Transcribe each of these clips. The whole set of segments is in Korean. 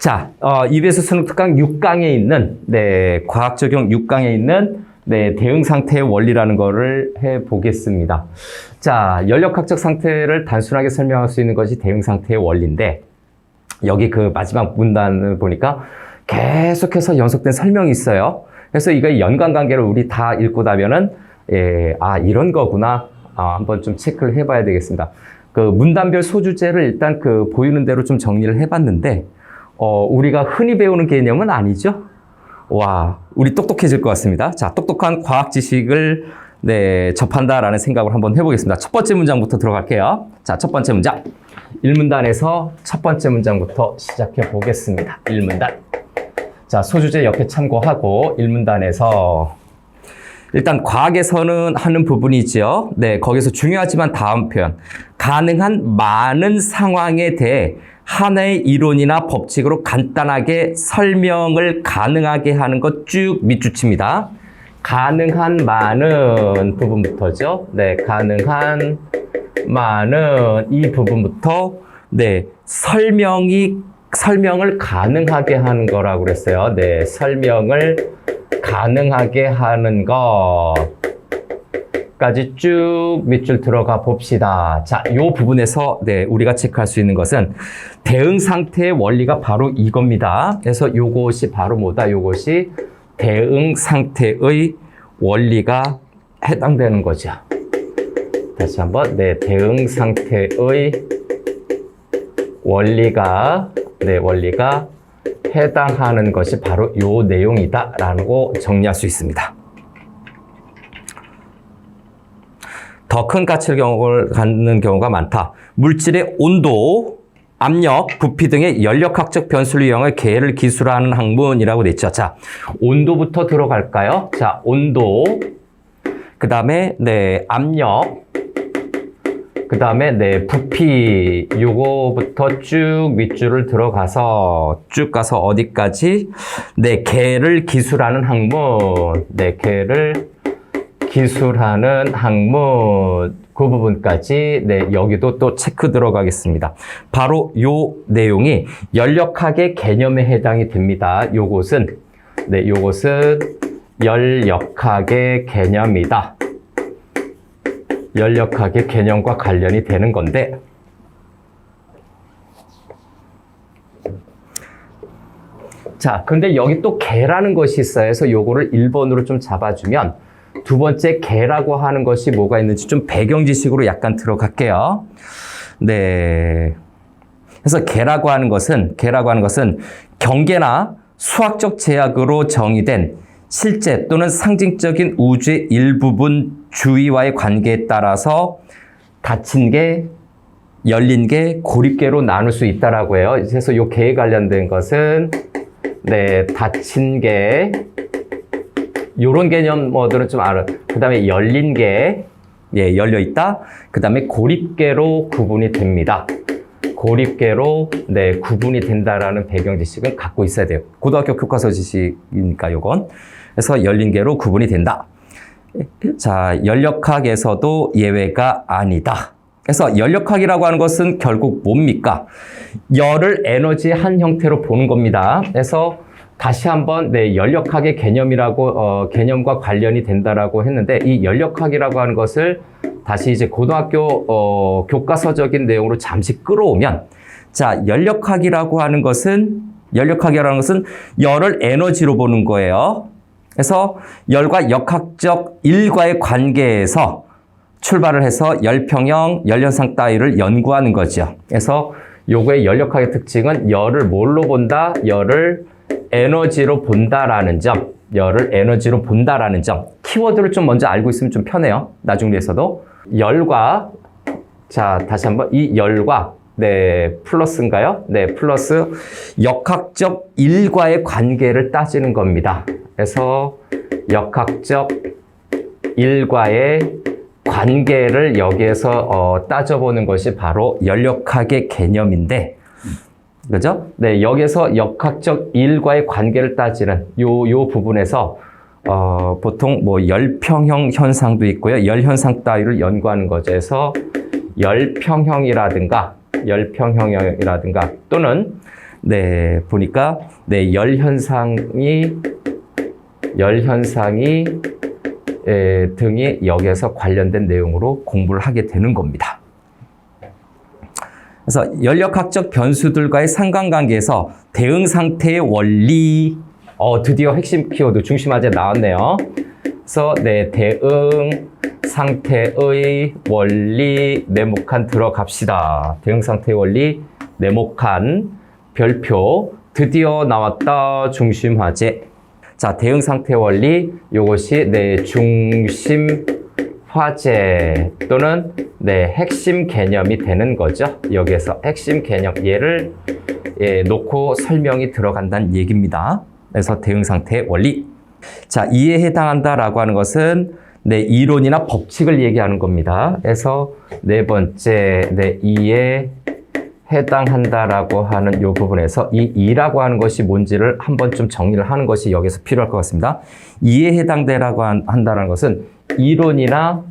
자, EBS 수능 특강 6강에 있는, 과학 적용 6강에 있는, 대응 상태의 원리라는 거를 해보겠습니다. 자, 연력학적 상태를 단순하게 설명할 수 있는 것이 대응 상태의 원리인데, 여기 그 마지막 문단을 보니까 계속해서 연속된 설명이 있어요. 그래서 이거 연관관계를 우리 다 읽고 나면은, 이런 거구나. 한번 좀 체크를 해봐야 되겠습니다. 그 문단별 소주제를 일단 그 보이는 대로 좀 정리를 해봤는데, 우리가 흔히 배우는 개념은 아니죠? 와, 우리 똑똑해질 것 같습니다. 자, 똑똑한 과학 지식을 접한다라는 생각을 한번 해보겠습니다. 첫 번째 문장부터 들어갈게요. 자, 첫 번째 문장. 1문단에서 첫 번째 문장부터 시작해 보겠습니다. 1문단. 자, 소주제 옆에 참고하고 1문단에서 일단 과학에서는 하는 부분이죠. 거기서 중요하지만 다음 표현. 가능한 많은 상황에 대해 하나의 이론이나 법칙으로 간단하게 설명을 가능하게 하는 것 쭉 밑줄칩니다. 가능한 많은 부분부터죠. 가능한 많은 이 부분부터 설명을 가능하게 하는 거라고 그랬어요. 설명을 가능하게 하는 것까지 쭉 밑줄 들어가 봅시다. 자, 이 부분에서 우리가 체크할 수 있는 것은 대응 상태의 원리가 바로 이겁니다. 그래서 요것이 바로 뭐다? 요것이 대응 상태의 원리가 해당되는 거죠. 다시 한번, 대응 상태의 원리가 해당하는 것이 바로 요 내용이다라고 정리할 수 있습니다. 더 큰 가치를 갖는 경우가 많다. 물질의 온도, 압력, 부피 등의 연력학적 변수를 이용해 계를 기술하는 학문이라고 냈죠. 자, 온도부터 들어갈까요? 자, 온도, 그 다음에 압력, 그 다음에 부피, 요거부터 쭉 밑줄을 들어가서 쭉 가서 어디까지? 계를 기술하는 학문, 계를 기술하는 학문, 그 부분까지 여기도 또 체크 들어가겠습니다. 바로 요 내용이 연력학의 개념에 해당이 됩니다. 요것은 연력학의 개념이다. 연력학의 개념과 관련이 되는 건데, 자, 근데 여기 또 개라는 것이 있어요. 그래서 요거를 1번으로 좀 잡아주면 두 번째 개라고 하는 것이 뭐가 있는지 좀 배경 지식으로 약간 들어갈게요. 그래서 개라고 하는 것은 경계나 수학적 제약으로 정의된 실제 또는 상징적인 우주의 일부분 주위와의 관계에 따라서 닫힌 개, 열린 개, 고립계로 나눌 수 있다라고 해요. 그래서 이 개에 관련된 것은 닫힌 개, 요런 개념들은 좀 알아. 그 다음에 열린 개, 열려 있다. 그 다음에 고립계로 구분이 됩니다. 고립계로 구분이 된다라는 배경 지식은 갖고 있어야 돼요. 고등학교 교과서 지식이니까 요건. 그래서 열린 개로 구분이 된다. 자, 연력학에서도 예외가 아니다. 그래서 연력학이라고 하는 것은 결국 뭡니까? 열을 에너지의 한 형태로 보는 겁니다. 그래서 다시 한번 연력학의 개념과 관련이 된다라고 했는데, 이 연력학이라고 하는 것을 다시 이제 고등학교 교과서적인 내용으로 잠시 끌어오면, 자, 연력학이라고 하는 것은 열을 에너지로 보는 거예요. 그래서 열과 역학적 일과의 관계에서 출발을 해서 열평형, 열현상 따위를 연구하는 거죠. 그래서 요거의 연력학의 특징은 열을 뭘로 본다? 열을 에너지로 본다라는 점. 열을 에너지로 본다라는 점. 키워드를 좀 먼저 알고 있으면 좀 편해요. 나중에서도. 열과, 자, 다시 한번 이 열과, 플러스인가요? 플러스 역학적 일과의 관계를 따지는 겁니다. 그래서 역학적 일과의 관계를 여기에서 따져보는 것이 바로 연력학의 개념인데, 그죠? 여기에서 역학적 일과의 관계를 따지는 요 부분에서 보통 뭐 열평형 현상도 있고요. 열현상 따위를 연구하는 거죠. 그래서 열평형이라든가 또는 네, 보니까 네, 열 현상이 등이 여기에서 관련된 내용으로 공부를 하게 되는 겁니다. 그래서 연력학적 변수들과의 상관관계에서 대응 상태의 원리, 드디어 핵심 키워드 중심화제 나왔네요. 그래서 네, 대응 상태의 원리 네모칸 들어갑시다. 대응 상태의 원리 네모칸 별표 드디어 나왔다. 중심화제. 자, 대응 상태의 원리 요것이 네, 중심화제 또는 네, 핵심 개념이 되는 거죠. 여기에서 핵심 개념 얘를 놓고 설명이 들어간다는 얘기입니다. 그래서 대응 상태의 원리. 자, 이에 해당한다라고 하는 것은 네, 이론이나 법칙을 얘기하는 겁니다. 그래서 네 번째, 네, 이에 해당한다라고 하는 이 부분에서 이 이라고 하는 것이 뭔지를 한번 좀 정리를 하는 것이 여기서 필요할 것 같습니다. 이에 해당되라고 한다는 것은 이론이나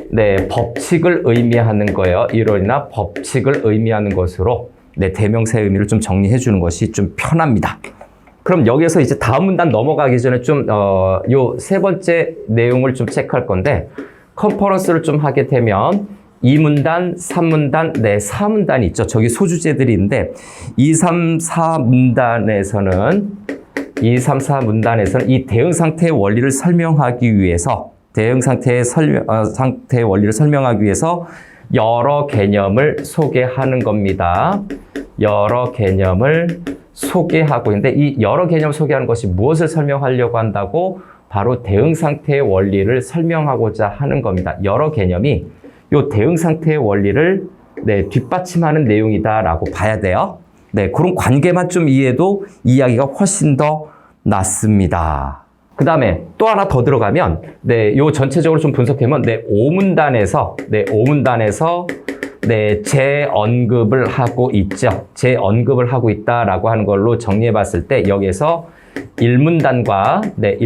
네, 법칙을 의미하는 거예요. 이론이나 법칙을 의미하는 것으로 네, 대명사의 의미를 좀 정리해 주는 것이 좀 편합니다. 그럼 여기에서 이제 다음 문단 넘어가기 전에 좀 요 세 번째 내용을 좀 체크할 건데 컨퍼런스를 좀 하게 되면 2문단, 3문단, 네, 4문단이 있죠. 저기 소주제들이 있는데 2, 3, 4문단에서는 이 대응 상태의 원리를 설명하기 위해서 상태의 원리를 설명하기 위해서 여러 개념을 소개하는 겁니다. 여러 개념을 소개하고 있는데 이 여러 개념을 소개하는 것이 무엇을 설명하려고 한다고? 바로 대응 상태의 원리를 설명하고자 하는 겁니다. 여러 개념이 이 대응 상태의 원리를 네, 뒷받침하는 내용이다라고 봐야 돼요. 네, 그런 관계만 좀 이해해도 이야기가 훨씬 더 낫습니다. 그 다음에 또 하나 더 들어가면 네, 요 전체적으로 좀 분석하면 네, 5문단에서 네, 재언급을 하고 있죠. 재언급을 하고 있다라고 하는 걸로 정리해 봤을 때 여기에서 1문단과 네,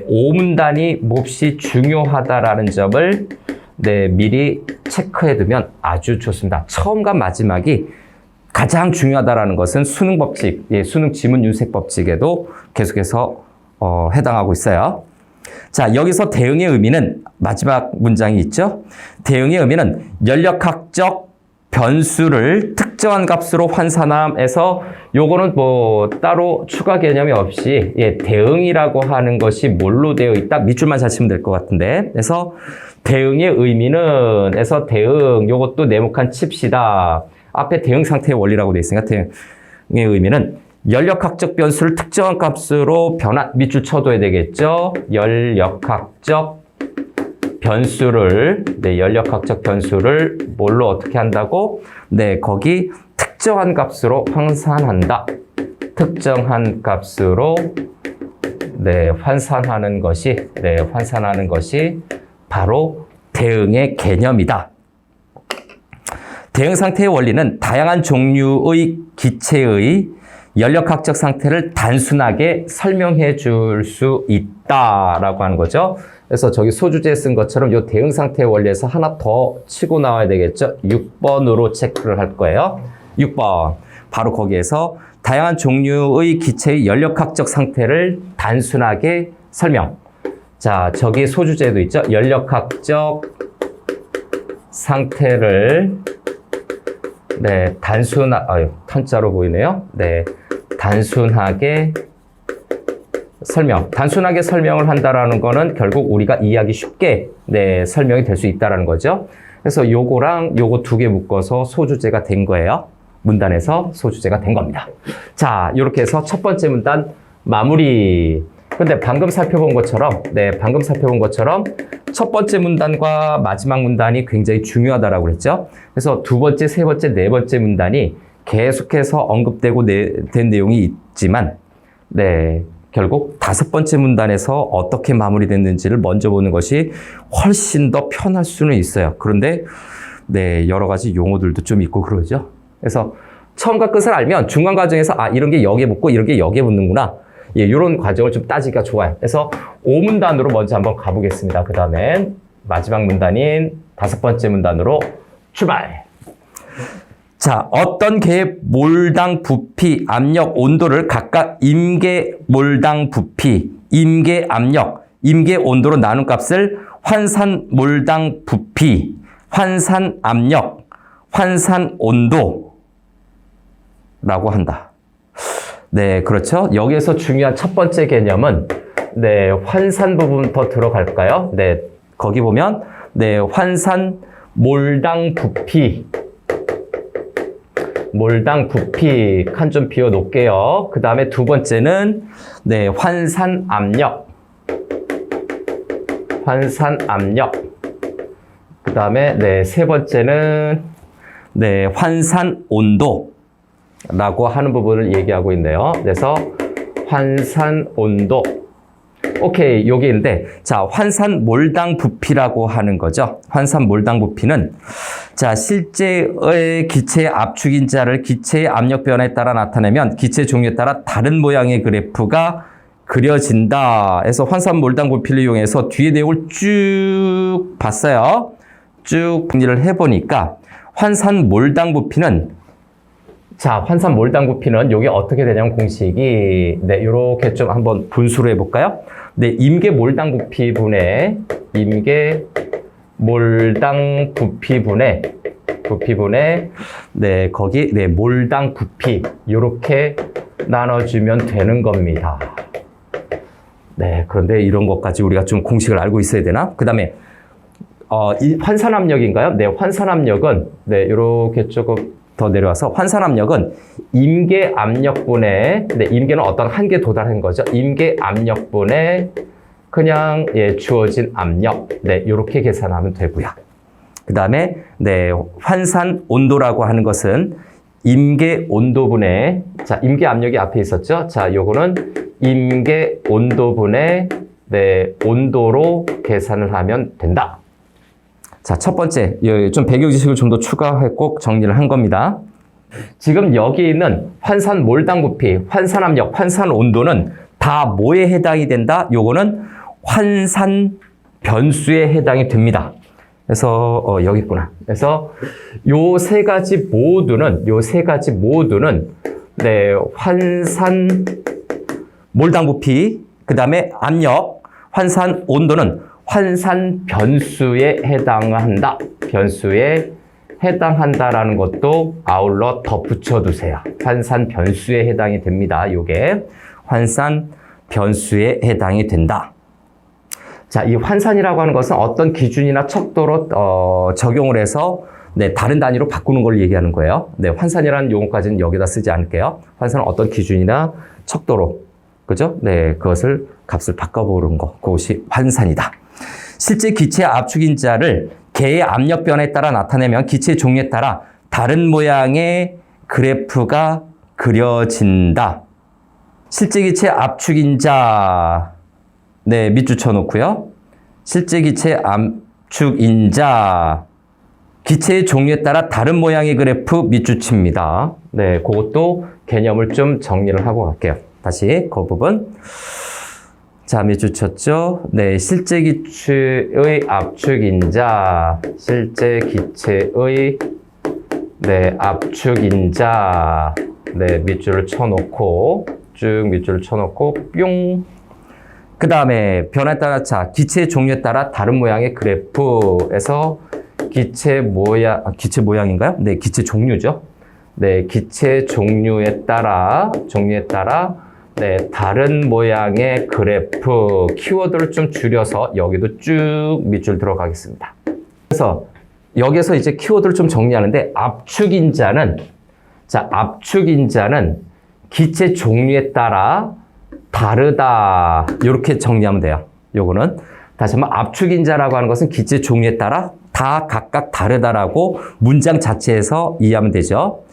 5문단이 몹시 중요하다라는 점을 네, 미리 체크해 두면 아주 좋습니다. 처음과 마지막이 가장 중요하다라는 것은 수능 법칙, 수능 지문 윤색 법칙에도 계속해서 해당하고 있어요. 자, 여기서 대응의 의미는 마지막 문장이 있죠. 대응의 의미는 연력학적 변수를 특정한 값으로 환산함에서 요거는 뭐 따로 추가 개념이 없이 대응이라고 하는 것이 뭘로 되어 있다? 밑줄만 잘 치면 될 것 같은데. 그래서 대응의 의미는 대응 요것도 네모칸 칩시다. 앞에 대응 상태의 원리라고 되어 있으니까 대응의 의미는 연력학적 변수를 특정한 값으로 변환, 밑줄 쳐둬야 되겠죠. 연력학적 변수를 뭘로 어떻게 한다고? 네, 거기 특정한 값으로 환산한다. 특정한 값으로 네, 환산하는 것이 바로 대응의 개념이다. 대응 상태의 원리는 다양한 종류의 기체의 연력학적 상태를 단순하게 설명해 줄 수 있다라고 하는 거죠. 그래서 저기 소주제에 쓴 것처럼 이 대응 상태의 원리에서 하나 더 치고 나와야 되겠죠. 6번으로 체크를 할 거예요. 6번. 바로 거기에서 다양한 종류의 기체의 연력학적 상태를 단순하게 설명. 자, 저기 소주제도 있죠. 연력학적 상태를 네, 탄자로 보이네요. 네, 단순하게 설명을 한다라는 거는 결국 우리가 이해하기 쉽게 네, 설명이 될 수 있다라는 거죠. 그래서 요거랑 요거 두 개 묶어서 소주제가 된 거예요. 문단에서 소주제가 된 겁니다. 자, 이렇게 해서 첫 번째 문단 마무리. 근데 방금 살펴본 것처럼 첫 번째 문단과 마지막 문단이 굉장히 중요하다라고 그랬죠. 그래서 두 번째, 세 번째, 네 번째 문단이 계속해서 언급되고 된 내용이 있지만, 네, 결국 다섯 번째 문단에서 어떻게 마무리됐는지를 먼저 보는 것이 훨씬 더 편할 수는 있어요. 그런데, 네, 여러 가지 용어들도 좀 있고 그러죠. 그래서 처음과 끝을 알면 중간 과정에서 이런 게 여기에 붙고 이런 게 여기에 붙는구나. 예, 이런 과정을 좀 따지기가 좋아요. 그래서 5문단으로 먼저 한번 가보겠습니다. 그 다음엔 마지막 문단인 다섯 번째 문단으로 출발! 자, 어떤 개의 몰당 부피, 압력, 온도를 각각 임계 몰당 부피, 임계 압력, 임계 온도로 나눈 값을 환산 몰당 부피, 환산 압력, 환산 온도라고 한다. 네, 그렇죠. 여기에서 중요한 첫 번째 개념은 네, 환산 부분부터 들어갈까요? 네, 거기 보면 네, 환산 몰당 부피, 몰당 부피 칸 좀 비워 놓을게요. 그 다음에 두 번째는 네, 환산 압력, 환산 압력. 그 다음에 네, 세 번째는 네, 환산 온도라고 하는 부분을 얘기하고 있네요. 그래서 환산 온도. 오케이, 여기 있는데, 자, 환산 몰당 부피라고 하는 거죠. 환산 몰당 부피는, 자, 실제의 기체의 압축인자를 기체의 압력 변화에 따라 나타내면 기체 종류에 따라 다른 모양의 그래프가 그려진다. 그래서 환산 몰당 부피를 이용해서 뒤에 내용을 쭉 봤어요. 쭉 정리를 해보니까, 환산 몰당 부피는, 자, 환산 몰당 부피는 여기 어떻게 되냐면 공식이, 네, 이렇게 좀 한번 분수로 해볼까요? 네, 임계 몰당 부피분의 임계 몰당 부피분의 네, 거기 네, 몰당 부피 이렇게 나눠주면 되는 겁니다. 네, 그런데 이런 것까지 우리가 좀 공식을 알고 있어야 되나? 그다음에 이 환산 압력인가요? 네, 환산 압력은 네, 이렇게 조금 더 내려와서 환산 압력은 임계 압력분의, 네, 임계는 어떤 한계에 도달한 거죠. 임계 압력분의 그냥 예, 주어진 압력, 네, 이렇게 계산하면 되고요. 그 다음에 네, 환산 온도라고 하는 것은 임계 온도분의, 자, 임계 압력이 앞에 있었죠. 자, 요거는 임계 온도분의 네, 온도로 계산을 하면 된다. 자, 첫 번째, 좀 배경 지식을 좀 더 추가해 꼭 정리를 한 겁니다. 지금 여기 있는 환산 몰당 부피, 환산 압력, 환산 온도는 다 뭐에 해당이 된다? 요거는 환산 변수에 해당이 됩니다. 그래서 여기 있구나. 그래서 요 세 가지 모두는 네, 환산 몰당 부피, 그다음에 압력, 환산 온도는 환산 변수에 해당한다. 변수에 해당한다라는 것도 아울러 덧붙여 두세요. 환산 변수에 해당이 됩니다. 요게 환산 변수에 해당이 된다. 자, 이 환산이라고 하는 것은 어떤 기준이나 척도로 적용을 해서 네, 다른 단위로 바꾸는 걸 얘기하는 거예요. 네, 환산이라는 용어까지는 여기다 쓰지 않을게요. 환산은 어떤 기준이나 척도로, 그죠? 네, 그것을 값을 바꿔보는 거, 그것이 환산이다. 실제 기체 압축인자를 개의 압력 변화에 따라 나타내면 기체 종류에 따라 다른 모양의 그래프가 그려진다. 실제 기체 압축인자, 네, 밑줄 쳐놓고요. 실제 기체 압축인자, 기체의 종류에 따라 다른 모양의 그래프 밑줄 칩니다. 네, 그것도 개념을 좀 정리를 하고 갈게요. 다시 그 부분. 자, 밑줄 쳤죠? 네, 실제 기체의 압축인자, 실제 기체의 네, 압축인자, 네, 밑줄을 쳐놓고 쭉 밑줄을 쳐놓고 뿅. 그 다음에 변화에 따라 자, 기체의 종류에 따라 다른 모양의 그래프에서 기체 모양인가요? 네, 기체 종류죠. 네, 기체 종류에 따라 네, 다른 모양의 그래프 키워드를 좀 줄여서 여기도 쭉 밑줄 들어가겠습니다. 그래서 여기서 이제 키워드를 좀 정리하는데 압축인자는 기체 종류에 따라 다르다. 이렇게 정리하면 돼요. 요거는 다시 한번 압축인자라고 하는 것은 기체 종류에 따라 다 각각 다르다라고 문장 자체에서 이해하면 되죠.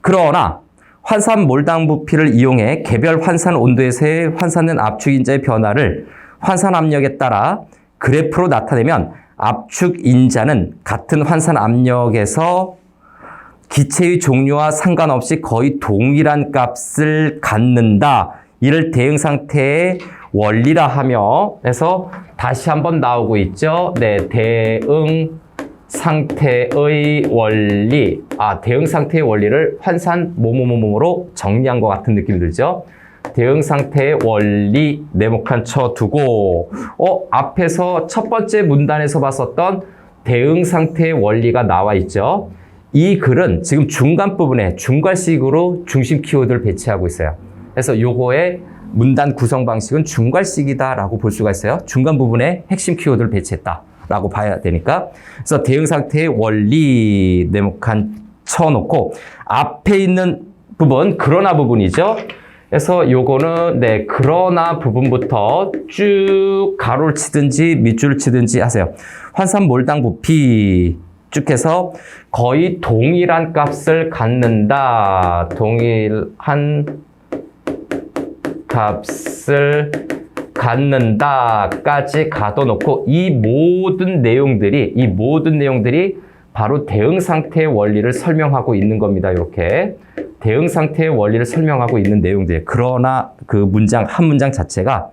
그러나 환산 몰당 부피를 이용해 개별 환산 온도에서의 환산된 압축인자의 변화를 환산 압력에 따라 그래프로 나타내면 압축인자는 같은 환산 압력에서 기체의 종류와 상관없이 거의 동일한 값을 갖는다. 이를 대응 상태의 원리라 하며, 그래서 다시 한번 나오고 있죠. 네, 대응 상태의 원리, 대응 상태의 원리를 환산 뭐뭐뭐뭐로 정리한 것 같은 느낌 들죠? 대응 상태의 원리 네모칸 쳐두고, 앞에서 첫 번째 문단에서 봤었던 대응 상태의 원리가 나와 있죠? 이 글은 지금 중간 부분에 중괄식으로 중심 키워드를 배치하고 있어요. 그래서 요거의 문단 구성 방식은 중괄식이다라고 볼 수가 있어요. 중간 부분에 핵심 키워드를 배치했다라고 봐야 되니까. 그래서 대응 상태의 원리 네모칸 쳐놓고 앞에 있는 부분, 그러나 부분이죠. 그래서 요거는 그러나 부분부터 쭉 가로를 치든지 밑줄을 치든지 하세요. 환산 몰당 부피 쭉 해서 거의 동일한 값을 갖는다. 동일한 값을 갖는다까지 가둬놓고 이 모든 내용들이 바로 대응 상태의 원리를 설명하고 있는 겁니다. 이렇게 대응 상태의 원리를 설명하고 있는 내용들. 그러나 그 문장 한 문장 자체가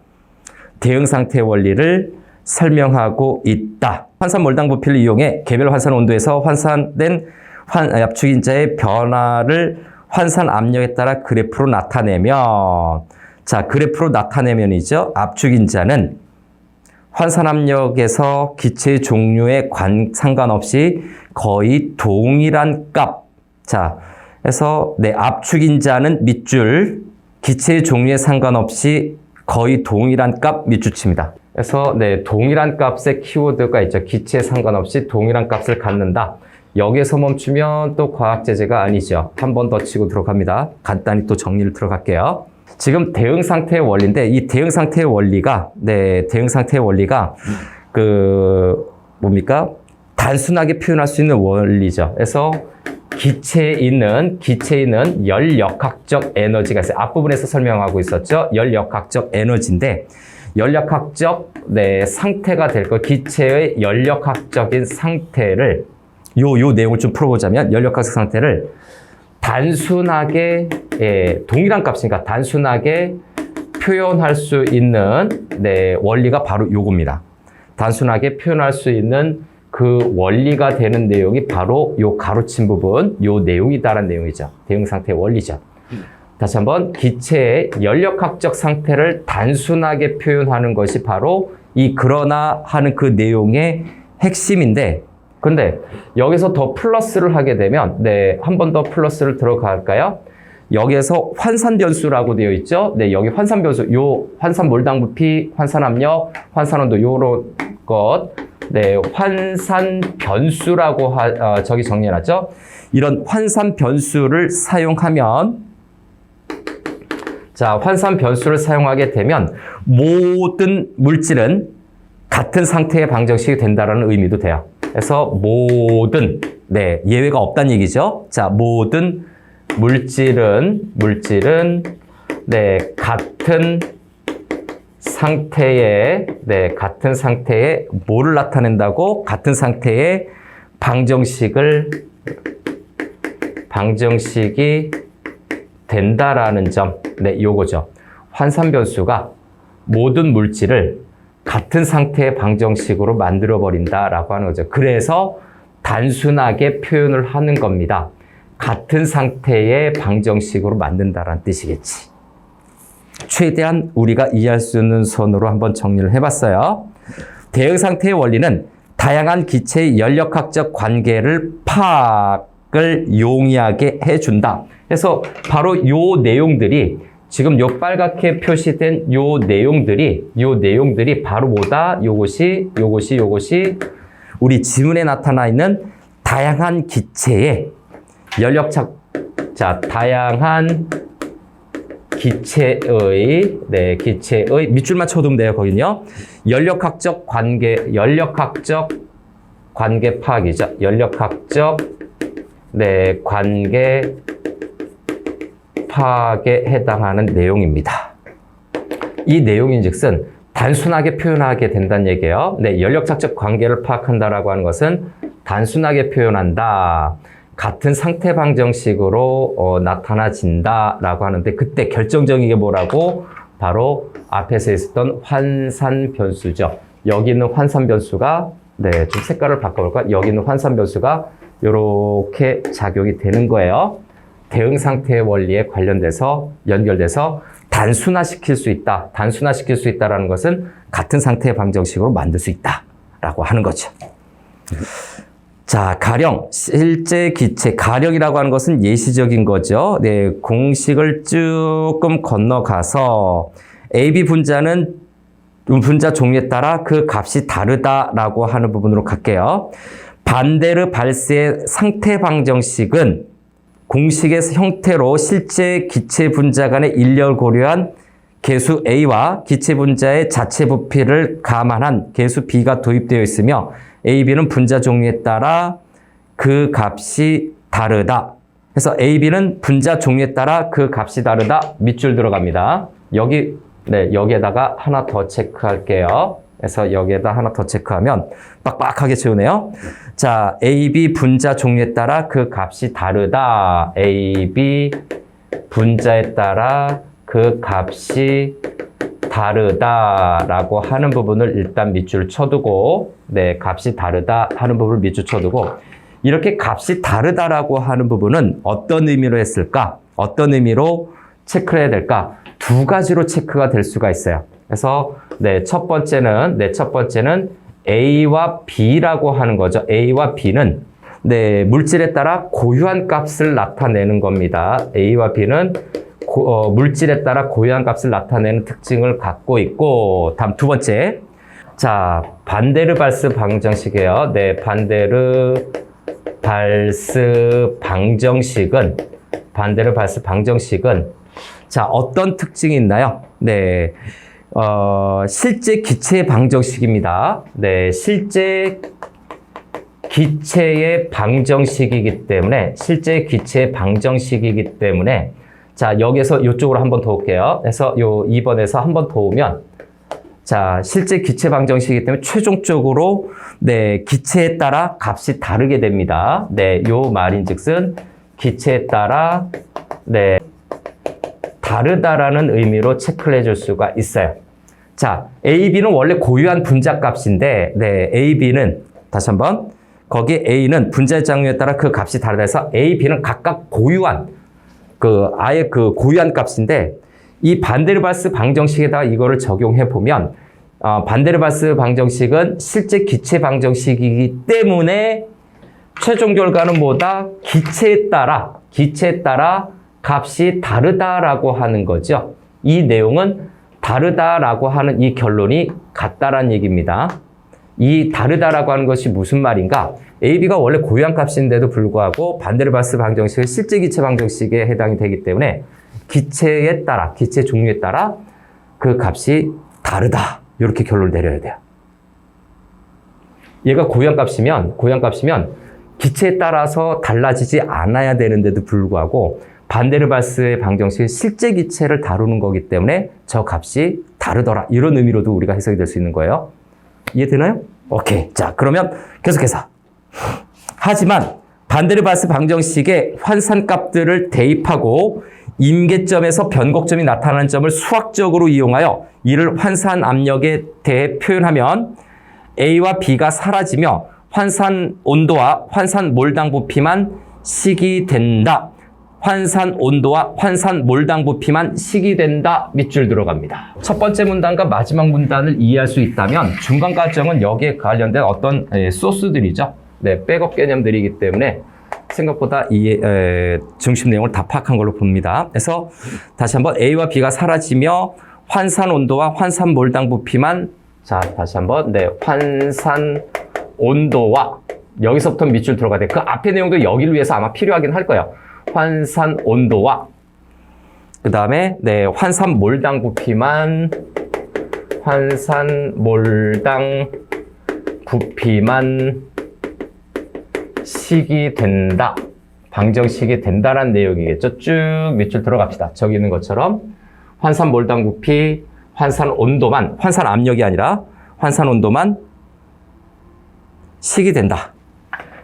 대응 상태의 원리를 설명하고 있다. 환산 몰당 부피를 이용해 개별 환산 온도에서 환산된 압축인자의 변화를 환산 압력에 따라 그래프로 나타내면, 자, 그래프로 나타내면이죠. 압축인자는 환산 압력에서 기체의 종류에 상관없이 거의 동일한 값. 자, 그래서 압축인자는 밑줄, 기체의 종류에 상관없이 거의 동일한 값 밑줄칩니다. 그래서 동일한 값의 키워드가 있죠. 기체에 상관없이 동일한 값을 갖는다. 여기에서 멈추면 또 과학제재가 아니죠. 한 번 더 치고 들어갑니다. 간단히 또 정리를 들어갈게요. 지금 대응 상태의 원리인데, 이 대응 상태의 원리가 뭡니까? 단순하게 표현할 수 있는 원리죠. 그래서 기체에 있는 열역학적 에너지가 있어요. 앞부분에서 설명하고 있었죠. 열역학적 에너지인데, 열역학적 상태가 될 거, 기체의 열역학적인 상태를 요 내용을 좀 풀어보자면, 열역학적 상태를 단순하게 동일한 값이니까 단순하게 표현할 수 있는 원리가 바로 요겁니다. 단순하게 표현할 수 있는 그 원리가 되는 내용이 바로 요 가로친 부분, 요 내용이다라는 내용이죠. 대응 상태의 원리죠. 다시 한번, 기체의 열역학적 상태를 단순하게 표현하는 것이 바로 이 그러나 하는 그 내용의 핵심인데, 근데 여기서 더 플러스를 하게 되면, 한 번 더 플러스를 들어갈까요? 여기에서 환산 변수라고 되어 있죠? 여기 환산 변수, 요 환산 몰당 부피, 환산 압력, 환산 온도, 요런 것, 환산 변수라고 저기 정리해놨죠? 이런 환산 변수를 사용하면, 자, 환산 변수를 사용하게 되면 모든 물질은 같은 상태의 방정식이 된다라는 의미도 돼요. 그래서 모든, 예외가 없다는 얘기죠. 자, 모든 물질은 같은 상태에 뭐를 나타낸다고? 같은 상태의 방정식이 된다라는 점. 요거죠. 환산 변수가 모든 물질을 같은 상태의 방정식으로 만들어버린다라고 하는 거죠. 그래서 단순하게 표현을 하는 겁니다. 같은 상태의 방정식으로 만든다라는 뜻이겠지. 최대한 우리가 이해할 수 있는 선으로 한번 정리를 해봤어요. 대응 상태의 원리는 다양한 기체의 열역학적 관계를 파악을 용이하게 해준다. 그래서 바로 요 내용들이, 지금 요 빨갛게 표시된 요 내용들이 바로 뭐다? 요것이 우리 지문에 나타나 있는 다양한 기체의 다양한 기체의 밑줄만 쳐두면 돼요. 거긴요. 열역학적 관계 파악이죠. 열역학적 관계 파악에 해당하는 내용입니다. 이 내용인즉슨 단순하게 표현하게 된다는 얘기예요. 열역학적 관계를 파악한다라고 하는 것은 단순하게 표현한다. 같은 상태 방정식으로 나타나진다라고 하는데, 그때 결정적인 게 뭐라고? 바로 앞에서 있었던 환산 변수죠. 여기 있는 환산 변수가 네, 좀 색깔을 바꿔볼까? 여기 있는 환산 변수가 이렇게 작용이 되는 거예요. 대응 상태의 원리에 관련돼서 연결돼서 단순화시킬 수 있다. 단순화시킬 수 있다라는 것은 같은 상태의 방정식으로 만들 수 있다라고 하는 거죠. 자, 가령, 실제 기체, 가령이라고 하는 것은 예시적인 거죠. 네, 공식을 조금 건너가서 AB 분자는 분자 종류에 따라 그 값이 다르다라고 하는 부분으로 갈게요. 반데르 발스의 상태 방정식은 공식의 형태로 실제 기체 분자 간의 일렬 고려한 계수 A와 기체 분자의 자체 부피를 감안한 계수 B가 도입되어 있으며 A, B는 분자 종류에 따라 그 값이 다르다. 그래서 A, B는 분자 종류에 따라 그 값이 다르다. 밑줄 들어갑니다. 여기에다가 하나 더 체크할게요. 그래서 여기에다 하나 더 체크하면 빡빡하게 채우네요. 자, A, B 분자 종류에 따라 그 값이 다르다. A, B 분자에 따라 그 값이 다르다라고 하는 부분을 일단 밑줄 쳐두고, 네, 값이 다르다 하는 부분을 밑줄 쳐두고, 이렇게 값이 다르다라고 하는 부분은 어떤 의미로 했을까? 어떤 의미로 체크를 해야 될까? 두 가지로 체크가 될 수가 있어요. 그래서 첫 번째는 A와 B라고 하는 거죠. A와 B는 물질에 따라 고유한 값을 나타내는 겁니다. A와 B는 물질에 따라 고유한 값을 나타내는 특징을 갖고 있고, 다음 두 번째. 자, 반데르발스 방정식이에요. 네, 반데르발스 방정식은 자, 어떤 특징이 있나요? 네. 실제 기체 방정식입니다. 네, 실제 기체의 방정식이기 때문에, 자, 여기서 이쪽으로 한 번 더 올게요. 그래서 요 2번에서 한 번 더 오면, 자, 실제 기체 방정식이기 때문에 최종적으로, 네, 기체에 따라 값이 다르게 됩니다. 네, 요 말인즉슨 기체에 따라, 네, 다르다라는 의미로 체크를 해줄 수가 있어요. 자, A, B는 원래 고유한 분자 값인데, 네, A, B는, 다시 한번, 거기 A는 분자의 장류에 따라 그 값이 다르다 해서 A, B는 각각 고유한, 아예 고유한 값인데, 이 반데르발스 방정식에다가 이거를 적용해 보면, 반데르발스 방정식은 실제 기체 방정식이기 때문에 최종 결과는 뭐다? 기체에 따라 값이 다르다라고 하는 거죠. 이 내용은 다르다라고 하는 이 결론이 같다라는 얘기입니다. 이 다르다라고 하는 것이 무슨 말인가? AB가 원래 고유한 값인데도 불구하고 반데르발스 방정식은 실제 기체 방정식에 해당이 되기 때문에 기체 종류에 따라 그 값이 다르다. 이렇게 결론을 내려야 돼요. 얘가 고유한 값이면 기체에 따라서 달라지지 않아야 되는데도 불구하고 반데르발스의 방정식은 실제 기체를 다루는 거기 때문에 저 값이 다르더라. 이런 의미로도 우리가 해석이 될 수 있는 거예요. 이해되나요? 오케이. 자, 그러면 계속해서. 하지만 반데르발스 방정식에 환산값들을 대입하고 임계점에서 변곡점이 나타나는 점을 수학적으로 이용하여 이를 환산 압력에 대해 표현하면 A와 B가 사라지며 환산 온도와 환산 몰당 부피만 식이된다. 환산 온도와 환산 몰당 부피만 식이된다. 밑줄 들어갑니다. 첫 번째 문단과 마지막 문단을 이해할 수 있다면 중간 과정은 여기에 관련된 어떤 소스들이죠. 네, 백업 개념들이기 때문에 생각보다 중심 내용을 다 파악한 걸로 봅니다. 그래서 다시 한번 A와 B가 사라지며 환산 온도와 환산 몰당 부피만, 자, 다시 한번, 네, 환산 온도와, 여기서부터 밑줄 들어가야 돼. 그 앞의 내용도 여기를 위해서 아마 필요하긴 할 거예요. 환산 온도와, 그 다음에, 네, 환산 몰당 부피만 식이 된다. 방정식이 된다라는 내용이겠죠. 쭉 밑줄 들어갑시다. 저기 있는 것처럼 환산 몰당 부피, 환산 온도만, 환산 압력이 아니라 환산 온도만 식이 된다.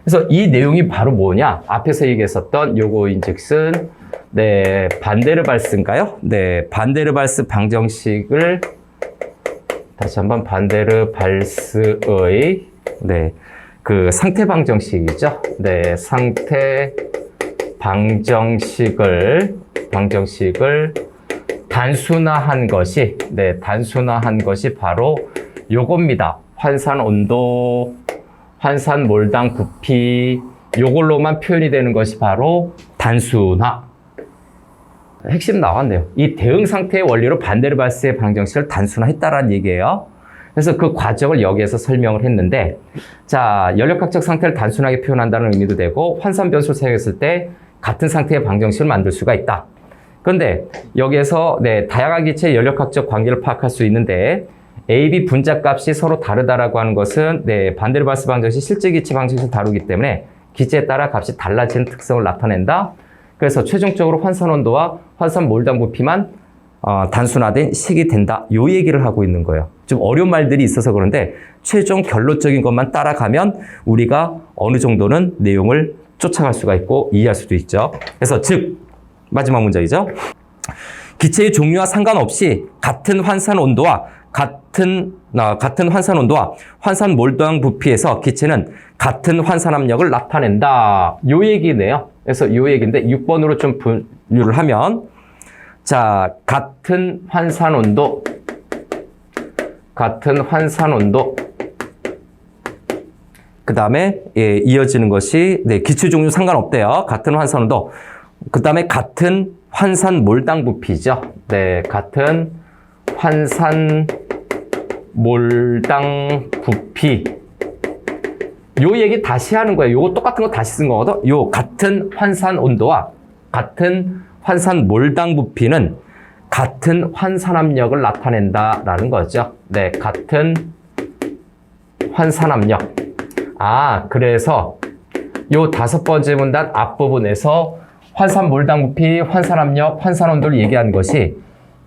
그래서 이 내용이 바로 뭐냐? 앞에서 얘기했었던 요거인즉슨, 네, 반데르발스인가요? 네, 반데르발스 방정식을 다시 한번 반데르발스의 네. 그 상태 방정식이죠. 네. 상태 방정식을 단순화한 것이, 네. 단순화한 것이 바로 요겁니다. 환산 온도, 환산 몰당 부피, 요걸로만 표현이 되는 것이 바로 단순화. 핵심 나왔네요. 이 대응 상태의 원리로 반데르발스의 방정식을 단순화했다라는 얘기예요. 그래서 그 과정을 여기에서 설명을 했는데, 자, 연력학적 상태를 단순하게 표현한다는 의미도 되고, 환산 변수를 사용했을 때 같은 상태의 방정식을 만들 수가 있다. 그런데 여기에서 네, 다양한 기체의 연력학적 관계를 파악할 수 있는데, A, B 분자값이 서로 다르다라고 하는 것은 네, 반데르발스 방정식 실제 기체 방정식을 다루기 때문에 기체에 따라 값이 달라지는 특성을 나타낸다. 그래서 최종적으로 환산 온도와 환산 몰당 부피만 단순화된 식이 된다. 요 얘기를 하고 있는 거예요. 좀 어려운 말들이 있어서 그런데 최종 결론적인 것만 따라가면 우리가 어느 정도는 내용을 쫓아갈 수가 있고 이해할 수도 있죠. 그래서 즉 마지막 문장이죠. 기체의 종류와 상관없이 같은 환산 온도와 같은 환산 온도와 환산 몰당 부피에서 기체는 같은 환산 압력을 나타낸다. 요 얘기네요. 그래서 요 얘기인데 6번으로 좀 분류를 하면 자, 같은 환산 온도 그 다음에 예, 이어지는 것이 네, 기체 종류 상관없대요. 같은 환산 온도 그 다음에 같은 환산 몰당 부피죠. 네, 같은 환산 몰당 부피. 요 얘기 다시 하는 거예요. 요거 똑같은 거 다시 쓴 거거든. 요 같은 환산 온도와 같은 환산 몰당 부피는 같은 환산 압력을 나타낸다라는 거죠. 네, 같은 환산 압력. 아, 그래서 요 5번째 문단 앞부분에서 환산 몰당 부피, 환산 압력, 환산 온도를 얘기한 것이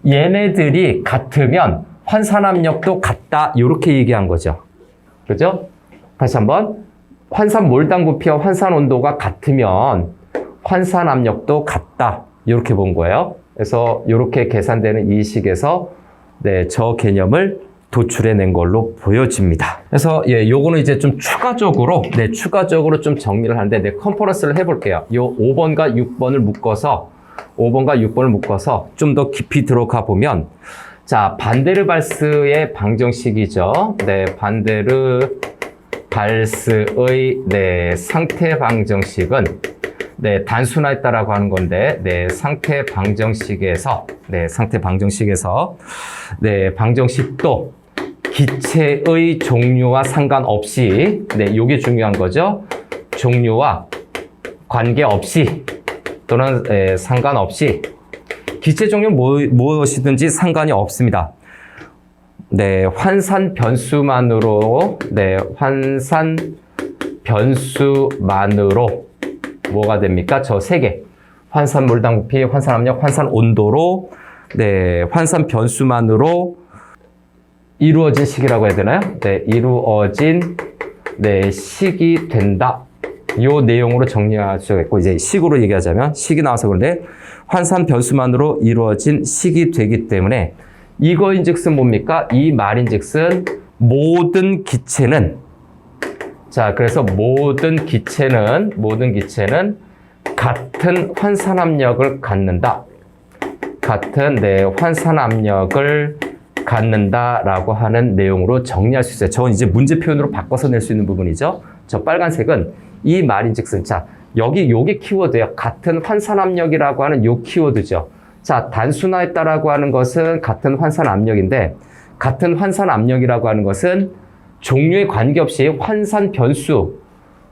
얘네들이 같으면 환산 압력도 같다. 이렇게 얘기한 거죠. 그죠? 다시 한번. 환산 몰당 부피와 환산 온도가 같으면 환산 압력도 같다. 이렇게 본 거예요. 그래서 이렇게 계산되는 이 식에서 네, 저 개념을 도출해낸 걸로 보여집니다. 그래서 예, 요거는 이제 좀 추가적으로 좀 정리를 하는데 네, 컨퍼런스를 해볼게요. 요 5번과 6번을 묶어서 좀 더 깊이 들어가 보면 자, 반데르발스의 방정식이죠. 네, 반데르발스의 네, 상태 방정식은 네, 단순화했다라고 하는 건데, 네, 상태 방정식에서 네, 방정식도 기체의 종류와 상관없이, 네, 요게 중요한 거죠. 종류와 관계없이 또는 상관없이 기체 종류 무엇이든지 상관이 없습니다. 네, 환산 변수만으로 뭐가 됩니까? 저 3개. 환산 몰당 부피, 환산 압력, 환산 온도로 네, 환산 변수만으로 이루어진 식이라고 해야 되나요? 네, 이루어진 네, 식이 된다. 요 내용으로 정리할 수가 있고 이제 식으로 얘기하자면 식이 나와서 그런데 환산 변수만으로 이루어진 식이 되기 때문에 이거인즉슨 뭡니까? 이 말인즉슨 모든 기체는 자, 그래서 모든 기체는 같은 환산 압력을 갖는다. 같은 네, 환산 압력을 갖는다라고 하는 내용으로 정리할 수 있어요. 저건 이제 문제 표현으로 바꿔서 낼 수 있는 부분이죠. 저 빨간색은 이 말인즉슨 자, 여기 요게 키워드예요. 같은 환산 압력이라고 하는 요 키워드죠. 자, 단순화했다라고 하는 것은 같은 환산 압력인데 같은 환산 압력이라고 하는 것은 종류에 관계없이 환산 변수,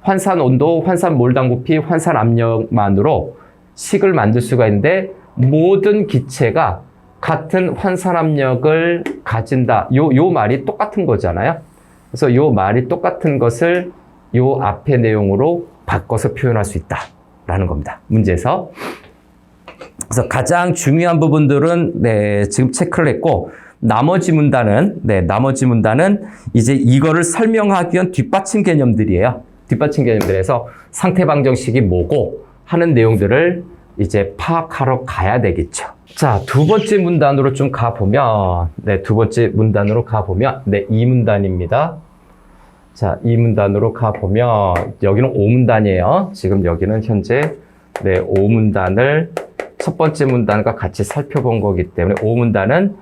환산 온도, 환산 몰당 부피, 환산 압력만으로 식을 만들 수가 있는데 모든 기체가 같은 환산 압력을 가진다. 요 말이 똑같은 거잖아요. 그래서 요 말이 똑같은 것을 요 앞의 내용으로 바꿔서 표현할 수 있다라는 겁니다. 문제에서. 그래서 가장 중요한 부분들은 네, 지금 체크를 했고 나머지 문단은 이제 이거를 설명하기 위한 뒷받침 개념들이에요. 뒷받침 개념들에서 상태 방정식이 뭐고 하는 내용들을 이제 파악하러 가야 되겠죠. 자, 두 번째 문단으로 좀 가보면 네, 이 문단입니다. 자, 이 문단으로 가보면 여기는 5문단이에요. 지금 여기는 현재 5문단을 첫 번째 문단과 같이 살펴본 거기 때문에 5문단은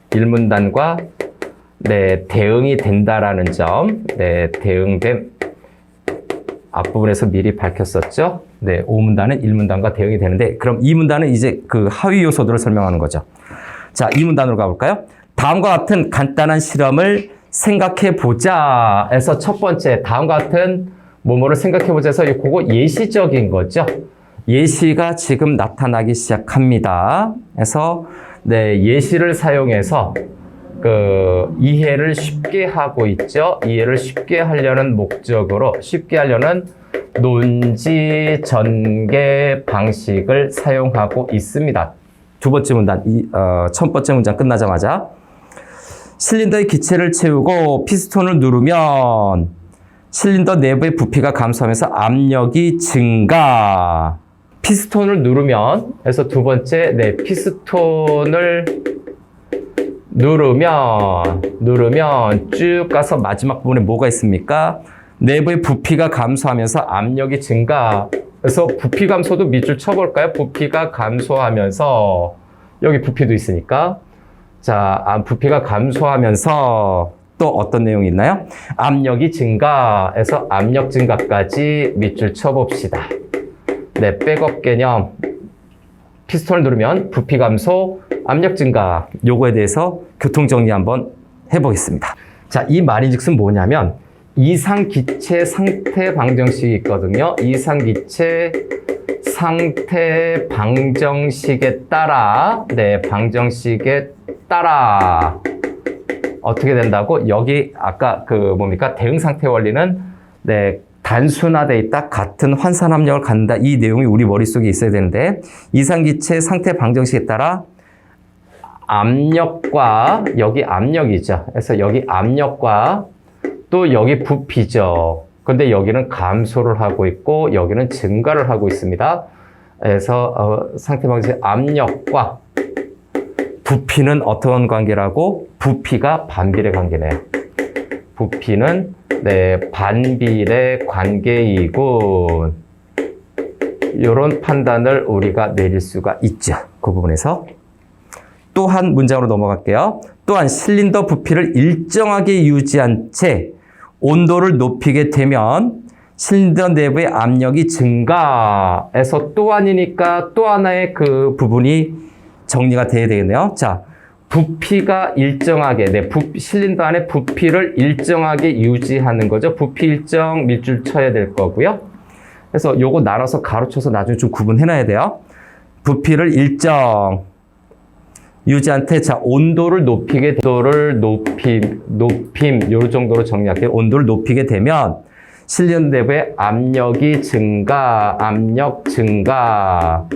1문단과 대응이 된다라는 점, 대응된 앞부분에서 미리 밝혔었죠. 5문단은 1문단과 대응이 되는데, 그럼 2문단은 이제 그 하위 요소들을 설명하는 거죠. 자, 2문단으로 가볼까요? 다음과 같은 간단한 실험을 생각해 보자 에서 첫 번째, 다음과 같은 뭐뭐를 생각해 보자 해서 그거 예시적인 거죠. 예시가 지금 나타나기 시작합니다. 그래서 예시를 사용해서 그 이해를 쉽게 하고 있죠. 이해를 쉽게 하려는 목적으로, 쉽게 하려는 논지 전개 방식을 사용하고 있습니다. 두 번째 문단, 첫 번째 문장 끝나자마자 실린더의 기체를 채우고 피스톤을 누르면 실린더 내부의 부피가 감소하면서 압력이 증가. 피스톤을 누르면, 그래서 두 번째, 피스톤을 누르면 쭉 가서 마지막 부분에 뭐가 있습니까? 내부의 부피가 감소하면서 압력이 증가. 그래서 부피 감소도 밑줄 쳐볼까요? 부피가 감소하면서, 여기 부피도 있으니까. 자, 부피가 감소하면서 또 어떤 내용이 있나요? 압력이 증가해서 압력 증가까지 밑줄 쳐봅시다. 백업 개념. 피스톤을 누르면 부피 감소, 압력 증가. 요거에 대해서 교통정리 한번 해보겠습니다. 자, 이 말인즉슨 뭐냐면 이상기체 상태 방정식이 있거든요. 이상기체 상태 방정식에 따라, 방정식에 따라 어떻게 된다고? 여기 아까 대응상태 원리는 단순화되어 있다. 같은 환산 압력을 갖는다. 이 내용이 우리 머릿속에 있어야 되는데, 이상기체 상태 방정식에 따라 압력과, 여기 압력이죠. 그래서 여기 압력과 또 여기 부피죠. 근데 여기는 감소를 하고 있고 여기는 증가를 하고 있습니다. 그래서 상태 방정식 압력과 부피는 어떤 관계라고? 부피가 반비례 관계네요. 부피는 반비례 관계이군. 이런 판단을 우리가 내릴 수가 있죠. 그 부분에서. 또 한 문장으로 넘어갈게요. 또한 실린더 부피를 일정하게 유지한 채 온도를 높이게 되면 실린더 내부의 압력이 증가해서 또한이니까 또 하나의 그 부분이 정리가 돼야 되겠네요. 자, 부피가 일정하게, 실린더 안에 부피를 일정하게 유지하는 거죠. 부피 일정 밑줄 쳐야 될 거고요. 그래서 요거 나눠서 가로쳐서 나중에 좀 구분해놔야 돼요. 부피를 일정 유지한 채, 자, 온도를 높이게, 높임, 요 정도로 정리할게요. 온도를 높이게 되면 실린더 내부의 압력이 증가, 압력 증가.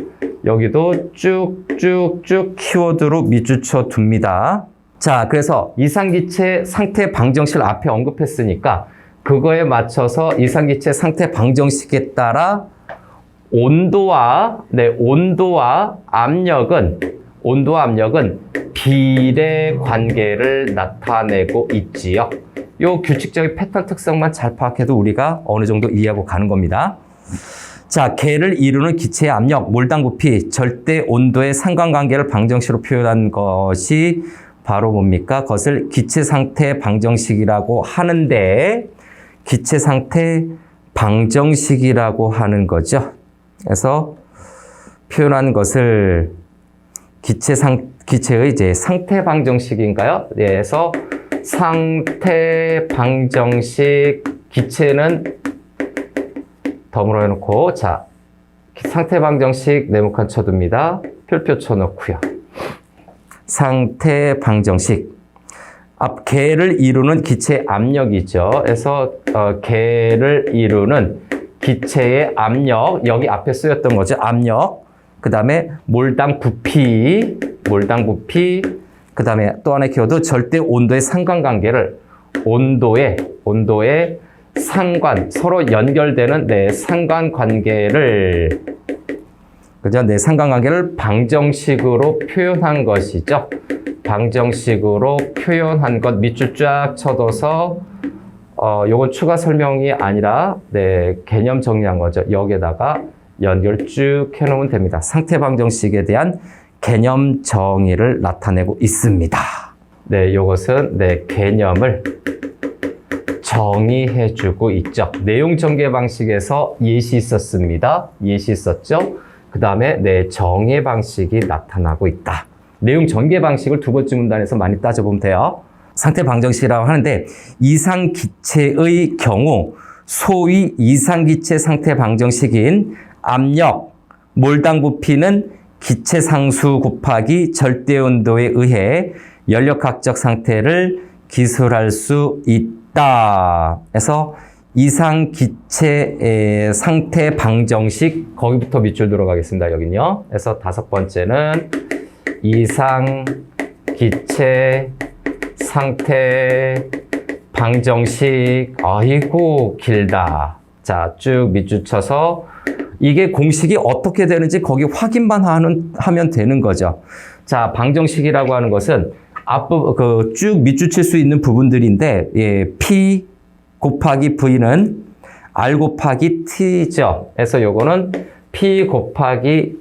여기도 쭉쭉쭉 키워드로 밑줄 쳐 둡니다. 자, 그래서 이상기체 상태 방정식을 앞에 언급했으니까 그거에 맞춰서 이상기체 상태 방정식에 따라 온도와 압력은 비례 관계를 나타내고 있지요. 요 규칙적인 패턴 특성만 잘 파악해도 우리가 어느 정도 이해하고 가는 겁니다. 자, 개를 이루는 기체의 압력, 몰당 부피, 절대 온도의 상관관계를 방정식으로 표현한 것이 바로 뭡니까? 그것을 기체 상태 방정식이라고 하는데, 기체 상태 방정식이라고 하는 거죠. 그래서 표현한 것을 기체의 이제 상태 방정식인가요? 그래서 상태 방정식, 기체는 덤으로 해놓고, 자, 상태 방정식 네모칸 쳐둡니다. 별표 쳐놓고요. 상태 방정식. 개를 이루는 기체의 압력이죠. 그래서 개를 이루는 기체의 압력, 여기 앞에 쓰였던 거죠. 압력. 그 다음에 몰당 부피, 그 다음에 또 하나의 키워드 절대 온도의 상관관계를, 온도의 상관, 서로 연결되는 상관관계를, 그죠? 상관관계를 방정식으로 표현한 것이죠. 방정식으로 표현한 것 밑줄 쫙 쳐둬서 요건 추가 설명이 아니라 네, 개념 정리한 거죠. 여기에다가 연결 쭉 해놓으면 됩니다. 상태 방정식에 대한 개념 정의를 나타내고 있습니다. 네, 요것은 네, 개념을 정의해주고 있죠. 내용 전개 방식에서 예시 있었습니다. 예시 있었죠. 그 다음에 네, 정의 방식이 나타나고 있다. 내용 전개 방식을 두 번째 문단에서 많이 따져보면 돼요. 상태 방정식이라고 하는데 이상기체의 경우 소위 이상기체 상태 방정식인 압력, 몰당 부피는 기체 상수 곱하기 절대 온도에 의해 연력학적 상태를 기술할 수 있다. 그래서 이상기체 상태 방정식 거기부터 밑줄 들어가겠습니다. 여긴요. 그래서 다섯 번째는 이상기체 상태 방정식. 아이고 길다. 자, 쭉 밑줄 쳐서 이게 공식이 어떻게 되는지 거기 확인만 하면 되는 거죠. 자, 방정식이라고 하는 것은 앞부분 쭉 밑줄 칠 수 있는 부분들인데 예, P 곱하기 V는 R 곱하기 T죠. 그래서 요거는 P 곱하기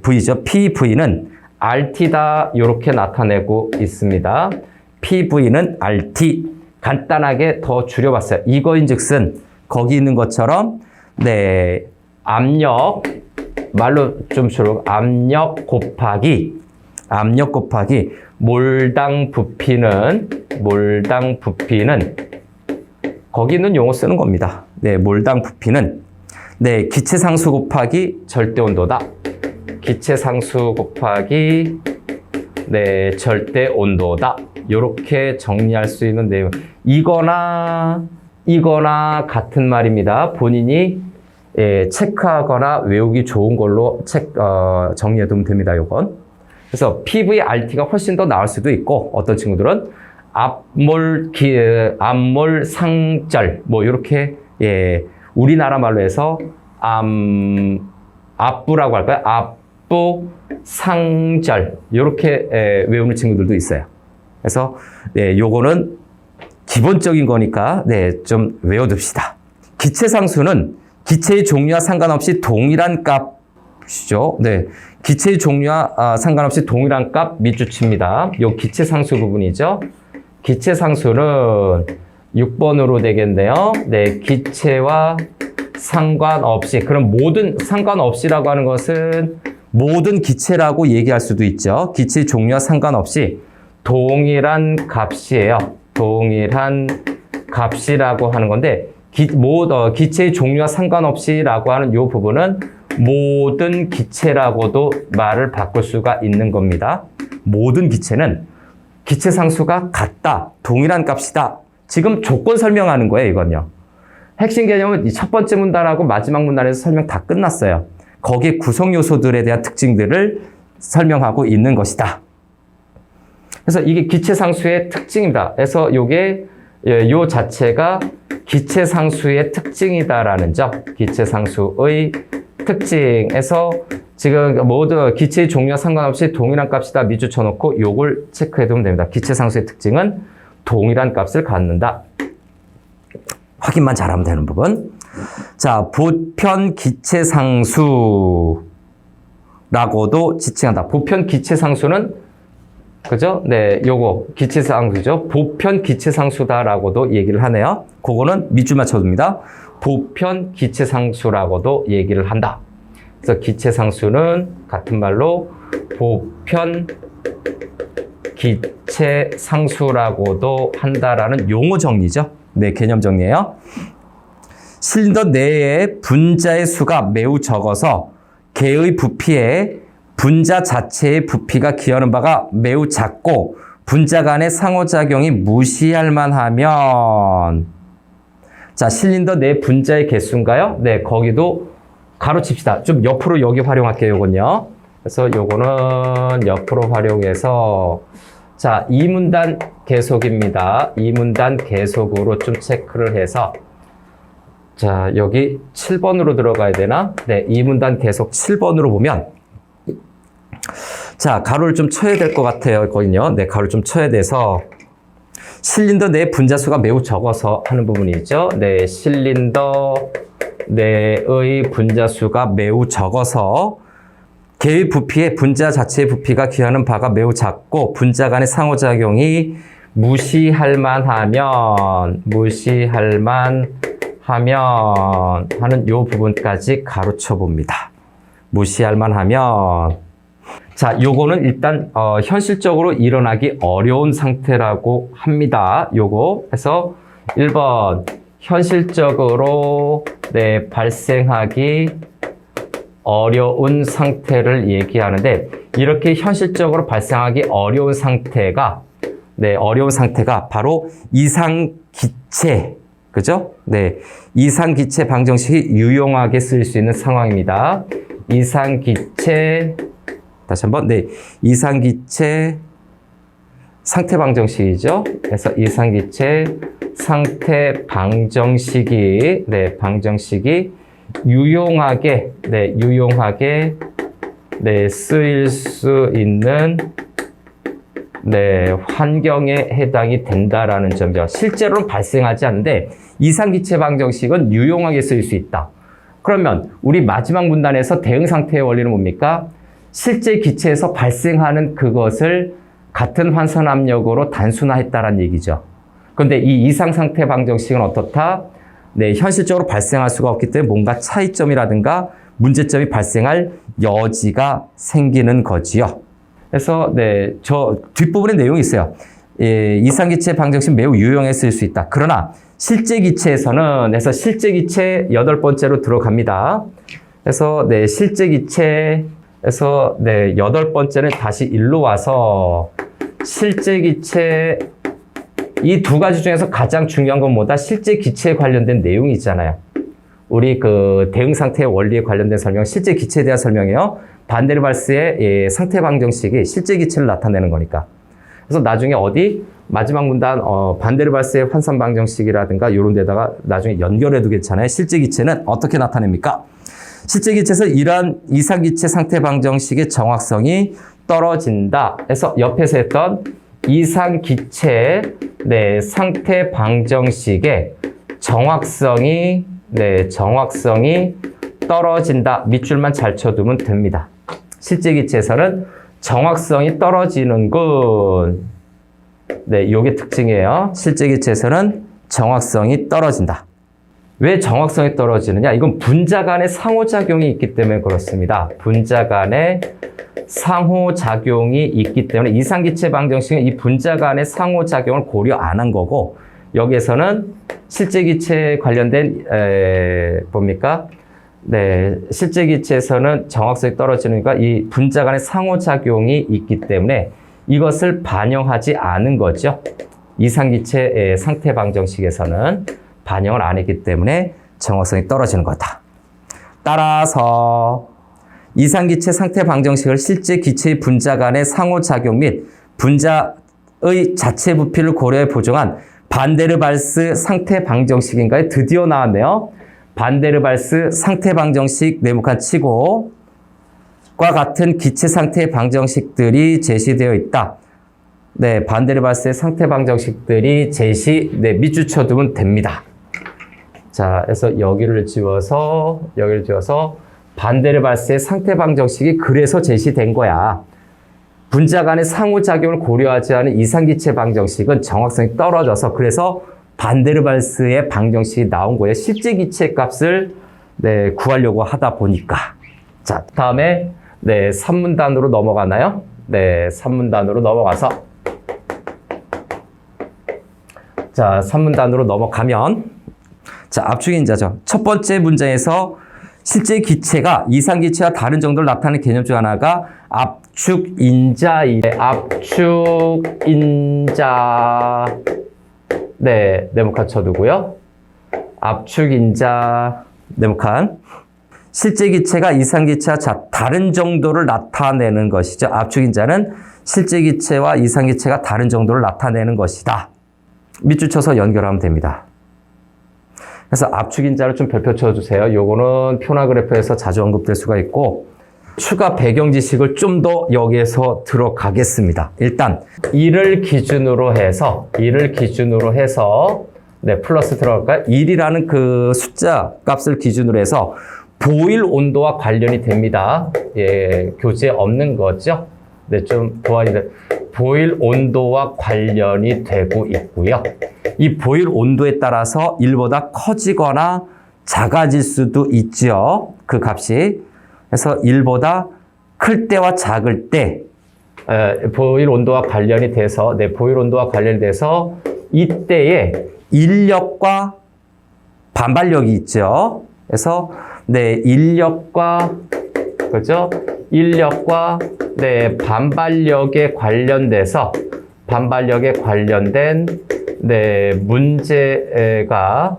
V죠. PV는 RT다 이렇게 나타내고 있습니다. PV는 RT 간단하게 더 줄여봤어요. 이거인즉슨 거기 있는 것처럼 네 압력 말로 좀 줄여 압력 곱하기 몰당 부피는 거기 있는 용어 쓰는 겁니다. 네, 몰당 부피는 네, 기체 상수 곱하기 절대 온도다. 기체 상수 곱하기 네, 절대 온도다. 이렇게 정리할 수 있는 내용. 이거나 같은 말입니다. 본인이 체크하거나 외우기 좋은 걸로 정리해 두면 됩니다. 요건. 그래서 PVRT가 훨씬 더 나을 수도 있고 어떤 친구들은 압몰 상절 뭐 이렇게 우리나라 말로 해서 압부라고 할까요? 압부 상절 이렇게 외우는 친구들도 있어요. 그래서 네, 요거는 기본적인 거니까 네, 좀 외워둡시다. 기체 상수는 기체의 종류와 상관없이 동일한 값이죠. 네, 기체의 종류와 상관없이 동일한 값 밑줄 칩니다. 요 기체 상수 부분이죠. 기체 상수는 6번으로 되겠네요. 네, 기체와 상관없이. 그럼 모든 상관없이라고 하는 것은 모든 기체라고 얘기할 수도 있죠. 기체의 종류와 상관없이 동일한 값이에요. 동일한 값이라고 하는 건데 기체의 종류와 상관없이라고 하는 이 부분은 모든 기체라고도 말을 바꿀 수가 있는 겁니다. 모든 기체는 기체 상수가 같다, 동일한 값이다. 지금 조건 설명하는 거예요, 이건요. 핵심 개념은 이 첫 번째 문단하고 마지막 문단에서 설명 다 끝났어요. 거기에 구성 요소들에 대한 특징들을 설명하고 있는 것이다. 그래서 이게 기체 상수의 특징입니다. 그래서 요게 요 자체가 기체 상수의 특징이다라는 점. 기체 상수의 특징에서 지금 모두 기체의 종류와 상관없이 동일한 값이다 밑줄 쳐놓고 요걸 체크해두면 됩니다. 기체 상수의 특징은 동일한 값을 갖는다. 확인만 잘하면 되는 부분. 자, 보편 기체 상수라고도 지칭한다. 보편 기체 상수는 그죠? 네, 요거 기체 상수죠. 보편 기체 상수다라고도 얘기를 하네요. 그거는 밑줄 맞춰둡니다. 보편 기체 상수라고도 얘기를 한다. 그래서 기체 상수는 같은 말로 보편 기체 상수라고도 한다라는 용어 정리죠. 네, 개념 정리예요. 실린더 내에 분자의 수가 매우 적어서 개의 부피에 분자 자체의 부피가 기여하는 바가 매우 작고 분자 간의 상호작용이 무시할 만하면 자, 실린더 내 분자의 개수인가요? 네, 거기도 가로칩시다. 좀 옆으로 여기 활용할게요, 요건요. 그래서 요거는 옆으로 활용해서 자, 이문단 계속입니다. 이문단 계속으로 좀 체크를 해서 자, 여기 7번으로 들어가야 되나? 네, 이문단 계속 7번으로 보면 자, 가로를 좀 쳐야 될 것 같아요. 거긴요. 네, 가로를 좀 쳐야 돼서 실린더 내 분자수가 매우 적어서 하는 부분이죠. 네, 실린더 내의 분자수가 매우 적어서 개의 부피에 분자 자체의 부피가 기하는 바가 매우 작고 분자 간의 상호작용이 무시할 만하면 하는 요 부분까지 가로쳐 봅니다. 무시할 만하면 자, 요거는 일단 현실적으로 일어나기 어려운 상태라고 합니다. 요거 해서 1번 현실적으로 네, 발생하기 어려운 상태를 얘기하는데 이렇게 현실적으로 발생하기 어려운 상태가 네, 어려운 상태가 바로 이상기체 그죠? 네, 이상기체 방정식이 유용하게 쓰일 수 있는 상황입니다. 이상기체 다시 한번 네, 이상기체 상태 방정식이죠. 그래서 이상기체 상태 방정식이 네, 방정식이 유용하게 쓰일 수 있는 네, 환경에 해당이 된다라는 점이죠. 실제로는 발생하지 않는데 이상기체 방정식은 유용하게 쓰일 수 있다. 그러면 우리 마지막 문단에서 대응 상태의 원리는 뭡니까? 실제 기체에서 발생하는 그것을 같은 환선 압력으로 단순화했다라는 얘기죠. 그런데 이 이상 상태 방정식은 어떻다? 네, 현실적으로 발생할 수가 없기 때문에 뭔가 차이점이라든가 문제점이 발생할 여지가 생기는 거지요. 그래서 네, 저 뒷부분에 내용이 있어요. 예, 이상기체 방정식 매우 유용해 쓸 수 있다. 그러나 실제 기체에서는 그래서 실제 기체 8번째로 들어갑니다. 그래서 네, 실제 기체에서 네, 8번째는 다시 일로 와서 실제 기체 이 두 가지 중에서 가장 중요한 건 뭐다? 실제 기체에 관련된 내용이 있잖아요. 우리 그 대응 상태의 원리에 관련된 설명, 실제 기체에 대한 설명이에요. 반데르발스의 상태 방정식이 실제 기체를 나타내는 거니까. 그래서 나중에 어디 마지막 문단 반데르발스의 환산 방정식이라든가 이런 데다가 나중에 연결해도 괜찮아요. 실제 기체는 어떻게 나타냅니까? 실제 기체에서 이러한 이상기체 상태 방정식의 정확성이 떨어진다. 그래서 옆에서 했던 이상기체 네, 상태 방정식의 정확성이 떨어진다. 밑줄만 잘 쳐두면 됩니다. 실제 기체에서는 정확성이 떨어지는군. 네, 요게 특징이에요. 실제 기체에서는 정확성이 떨어진다. 왜 정확성이 떨어지느냐? 이건 분자 간의 상호작용이 있기 때문에 그렇습니다. 분자 간의 상호작용이 있기 때문에 이상기체 방정식은 이 분자 간의 상호작용을 고려 안 한 거고 여기에서는 실제 기체에 관련된 뭡니까? 네, 실제 기체에서는 정확성이 떨어지니까 이 분자 간의 상호작용이 있기 때문에 이것을 반영하지 않은 거죠. 이상기체의 상태 방정식에서는 반영을 안 했기 때문에 정확성이 떨어지는 거다. 따라서 이상기체 상태 방정식을 실제 기체의 분자 간의 상호작용 및 분자의 자체 부피를 고려해 보정한 반데르발스 상태 방정식인가요? 드디어 나왔네요. 반데르발스 상태 방정식 네모칸 치고 과 같은 기체 상태 방정식들이 제시되어 있다. 네, 반데르발스의 상태 방정식들이 밑줄 쳐두면 됩니다. 자, 그래서 여기를 지워서 반데르발스의 상태 방정식이 그래서 제시된 거야. 분자 간의 상호작용을 고려하지 않은 이상기체 방정식은 정확성이 떨어져서 그래서 반데르발스의 방정식이 나온 거예요. 실제 기체 값을 네, 구하려고 하다 보니까. 자, 다음에 네, 3문단으로 넘어가나요? 네, 3문단으로 넘어가서 자, 3문단으로 넘어가면 자, 압축인자죠. 첫 번째 문장에서 실제 기체가 이상기체와 다른 정도를 나타내는 개념 중 하나가 압축인자의 압축인자 네, 네모칸 쳐두고요. 압축인자 네모칸 실제 기체가 이상기체와 다른 정도를 나타내는 것이죠. 압축인자는 실제 기체와 이상기체가 다른 정도를 나타내는 것이다. 밑줄 쳐서 연결하면 됩니다. 그래서 압축인자를 좀 별표 쳐주세요. 요거는 표나 그래프에서 자주 언급될 수가 있고 추가 배경 지식을 좀 더 여기에서 들어가겠습니다. 일단 이를 기준으로 해서 네, 플러스 들어갈까요? 1이라는 그 숫자 값을 기준으로 해서 보일 온도와 관련이 됩니다. 예, 교재에 없는 거죠. 네, 좀 보완이 돼. 보일 온도와 관련이 되고 있고요. 이 보일 온도에 따라서 1보다 커지거나 작아질 수도 있죠. 그 값이. 그래서 1보다 클 때와 작을 때 보일 온도와 관련이 돼서, 네, 보일 온도와 관련이 돼서 이때에 인력과 반발력이 있죠. 그래서 네, 인력과 그죠? 인력과 네, 반발력에 관련된 네, 문제가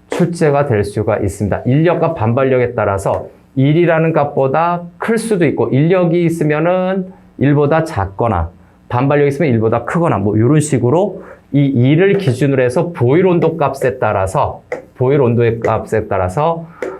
출제가 될 수가 있습니다. 인력과 반발력에 따라서 1이라는 값보다 클 수도 있고, 인력이 있으면은 1보다 작거나 반발력이 있으면 1보다 크거나 뭐 이런 식으로 이 2를 기준으로 해서 보일 온도 값에 따라서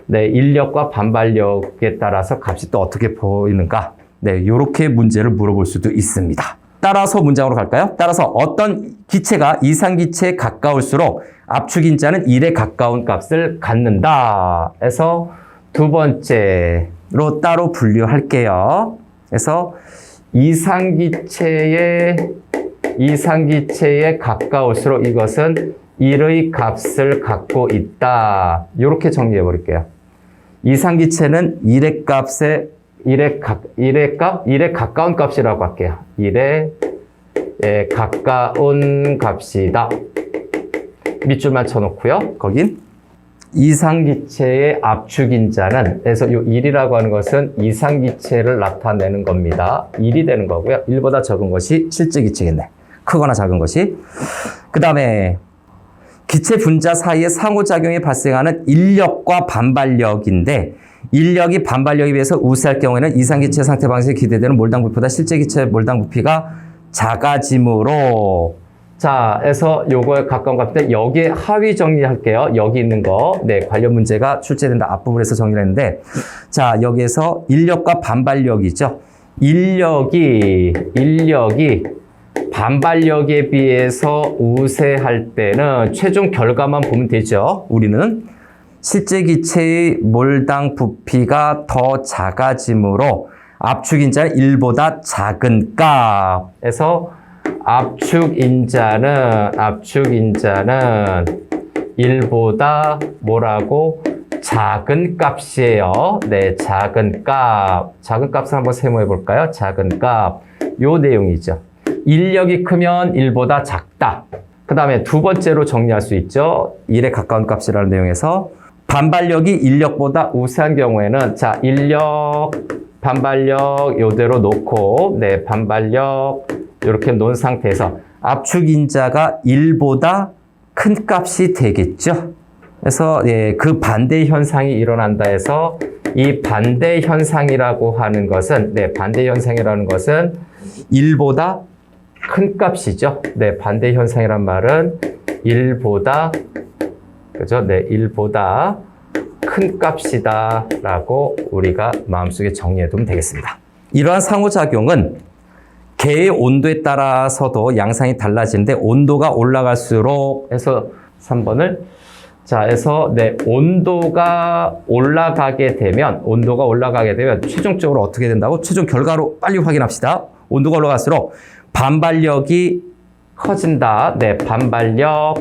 네, 인력과 반발력에 따라서 값이 또 어떻게 보이는가? 네, 이렇게 문제를 물어볼 수도 있습니다. 따라서 문장으로 갈까요? 따라서 어떤 기체가 이상기체에 가까울수록 압축인자는 1에 가까운 값을 갖는다. 해서 두 번째로 따로 분류할게요. 그래서 이상기체에 가까울수록 이것은 1의 값을 갖고 있다. 이렇게 정리해 버릴게요. 이상기체는 1의 가까운 값이라고 할게요. 1에 가까운 값이다. 밑줄만 쳐놓고요. 거긴 이상기체의 압축인자는, 그래서 이 1이라고 하는 것은 이상기체를 나타내는 겁니다. 1이 되는 거고요. 1보다 적은 것이 실제 기체겠네. 크거나 작은 것이. 그 다음에 기체 분자 사이에 상호작용이 발생하는 인력과 반발력인데, 인력이 반발력에 비해서 우세할 경우에는 이상기체 상태 방식에 기대되는 몰당 부피보다 실제 기체 몰당 부피가 작아지므로, 자, 그래서 요거에 가까운 값인데 여기에 하위 정리할게요. 여기 있는 거. 네, 관련 문제가 출제된다. 앞부분에서 정리를 했는데, 자, 여기에서 인력과 반발력이죠. 인력이 반발력에 비해서 우세할 때는 최종 결과만 보면 되죠. 우리는 실제 기체의 몰당 부피가 더 작아지므로 압축인자는 1보다 작은 값에서 압축인자는 1보다 뭐라고? 작은 값이에요. 네, 작은 값. 작은 값을 한번 세모해 볼까요? 작은 값. 요 내용이죠. 인력이 크면 1보다 작다. 그 다음에 두 번째로 정리할 수 있죠. 1에 가까운 값이라는 내용에서 반발력이 인력보다 우세한 경우에는, 자, 인력, 반발력 요대로 놓고, 네, 반발력 이렇게 놓은 상태에서 압축인자가 1보다 큰 값이 되겠죠. 그래서 예, 그 반대 현상이 일어난다 해서 이 반대 현상이라고 하는 것은, 네, 반대 현상이라는 것은 1보다 큰 값이죠. 네, 반대 현상이란 말은 1보다, 그죠? 네, 1보다 큰 값이다 라고 우리가 마음속에 정리해 두면 되겠습니다. 이러한 상호작용은 개의 온도에 따라서도 양상이 달라지는데, 온도가 올라갈수록 해서 3번을, 자, 해서 네, 온도가 올라가게 되면 최종적으로 어떻게 된다고? 최종 결과로 빨리 확인합시다. 온도가 올라갈수록 반발력이 커진다. 네, 반발력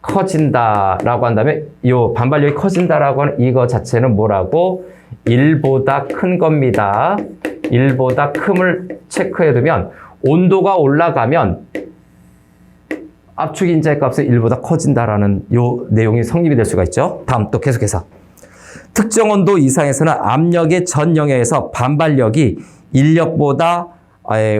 커진다라고 한다면, 이 반발력이 커진다라고 하는 이거 자체는 뭐라고? 1보다 큰 겁니다. 1보다 큼을 체크해 두면 온도가 올라가면 압축인자의 값이 1보다 커진다라는 요 내용이 성립이 될 수가 있죠. 다음 또 계속해서 특정 온도 이상에서는 압력의 전 영역에서 반발력이 인력보다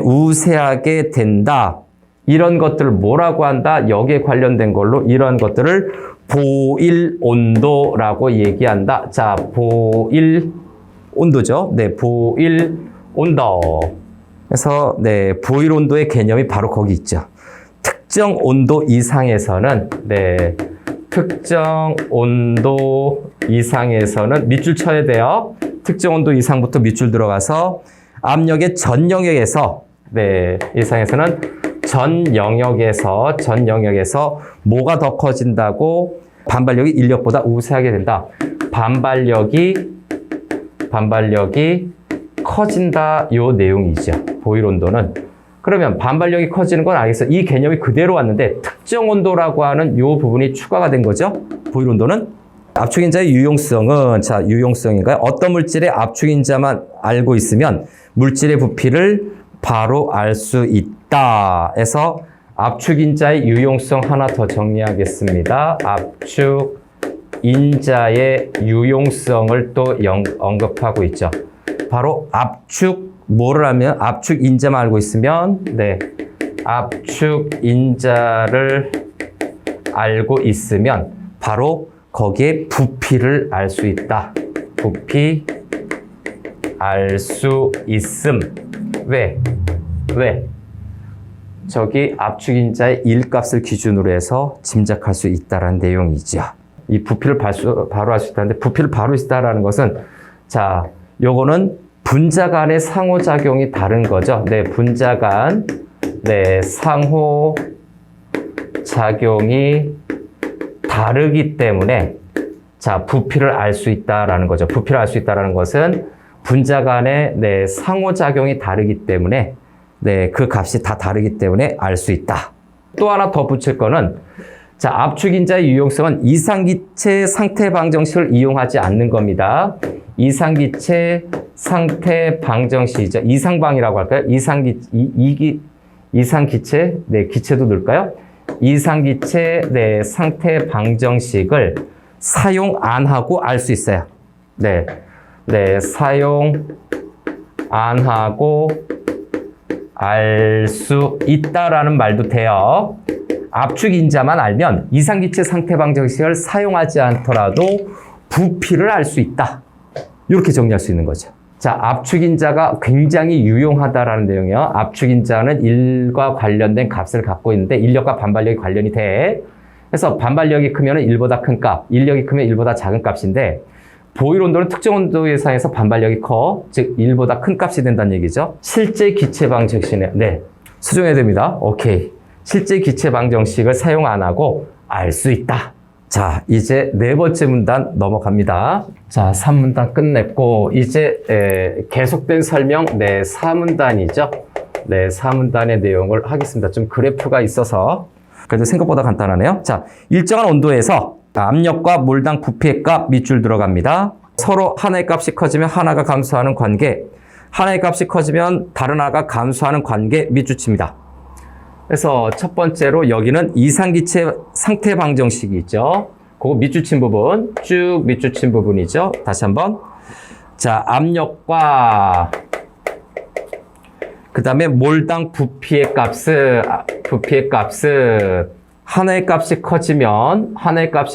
우세하게 된다. 이런 것들을 뭐라고 한다? 여기에 관련된 걸로 이런 것들을 보일 온도라고 얘기한다. 자, 보일 온도죠. 네, 보일 온도. 그래서 네, 보일 온도의 개념이 바로 거기 있죠. 특정 온도 이상에서는 네, 특정 온도 이상에서는 밑줄 쳐야 돼요. 특정 온도 이상부터 밑줄 들어가서 압력의 전 영역에서 이상에서는 전 영역에서 뭐가 더 커진다고? 반발력이 인력보다 우세하게 된다. 반발력이 커진다 요 내용이죠. 보일 온도는. 그러면 반발력이 커지는 건 알겠어. 이 개념이 그대로 왔는데 특정 온도라고 하는 요 부분이 추가가 된 거죠. 보일 온도는. 압축인자의 유용성은 유용성인가요? 어떤 물질의 압축인자만 알고 있으면 물질의 부피를 바로 알 수 있다. 해서 압축인자의 유용성 하나 더 정리하겠습니다. 압축인자의 유용성을 또 언급하고 있죠. 바로 뭐를 하면 압축인자만 알고 있으면 압축인자를 알고 있으면 바로 거기에 부피를 알 수 있다. 부피 알 수 있음. 왜? 저기 압축인자의 일값을 기준으로 해서 짐작할 수 있다는 내용이죠. 이 부피를 바로 알 수 있다는데 부피를 바로 알 수 있다는 것은 요거는 분자 간의 상호작용이 다른 거죠. 분자 간 상호작용이 다르기 때문에 부피를 알 수 있다라는 거죠. 부피를 알 수 있다라는 것은 분자 간의 상호작용이 다르기 때문에 그 값이 다 다르기 때문에 알 수 있다. 또 하나 더 붙일 거는 압축인자의 유용성은 이상기체 상태 방정식을 이용하지 않는 겁니다. 이상기체 상태 방정식이죠. 이상방이라고 할까요? 이상기체, 기체도 넣을까요? 이상기체 상태 방정식을 사용 안 하고 알 수 있어요. 사용 안 하고 알 수 있다라는 말도 돼요. 압축인자만 알면 이상기체 상태 방정식을 사용하지 않더라도 부피를 알 수 있다. 이렇게 정리할 수 있는 거죠. 압축인자가 굉장히 유용하다라는 내용이에요. 압축인자는 일과 관련된 값을 갖고 있는데 인력과 반발력이 관련이 돼. 그래서 반발력이 크면 1보다 큰 값, 인력이 크면 1보다 작은 값인데 보일 온도는 특정 온도 이상에서 반발력이 커, 즉 1보다 큰 값이 된다는 얘기죠. 실제 기체 방정식이네요. 수정해야 됩니다. 오케이. 실제 기체 방정식을 사용 안 하고 알 수 있다. 이제 네 번째 문단 넘어갑니다. 3문단 끝냈고 이제 계속된 설명 4문단이죠. 4문단의 내용을 하겠습니다. 좀 그래프가 있어서 그래도 생각보다 간단하네요. 일정한 온도에서 압력과 몰당 부피의 값 밑줄 들어갑니다. 서로 하나의 값이 커지면 하나가 감소하는 관계, 하나의 값이 커지면 다른 하나가 감소하는 관계 밑줄 칩니다. 그래서 첫 번째로 여기는 이상기체 상태 방정식이 있죠. 그거 밑줄 친 부분, 쭉 밑줄 친 부분이죠. 다시 한번. 압력과 그 다음에 몰당 부피의 값은 하나의 값이 커지면 하나가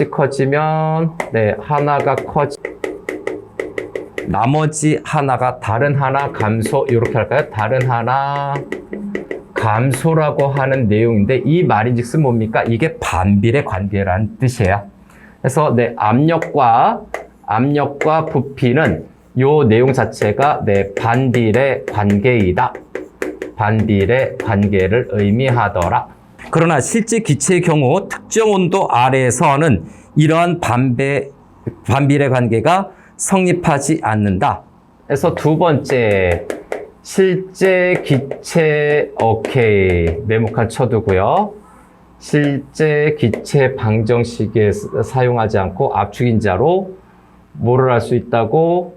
나머지 하나가 다른 하나 감소, 이렇게 할까요? 다른 하나 감소라고 하는 내용인데 이 말인즉슨 뭡니까? 이게 반비례 관계라는 뜻이에요. 그래서 압력과 부피는 요 내용 자체가 반비례 관계이다. 반비례 관계를 의미하더라. 그러나 실제 기체의 경우 특정 온도 아래에서는 이러한 반비례 관계가 성립하지 않는다. 그래서 두 번째, 실제 기체, 오케이. 네모칸 쳐두고요. 실제 기체 방정식에 사용하지 않고 압축인자로 뭐를 알 수 있다고?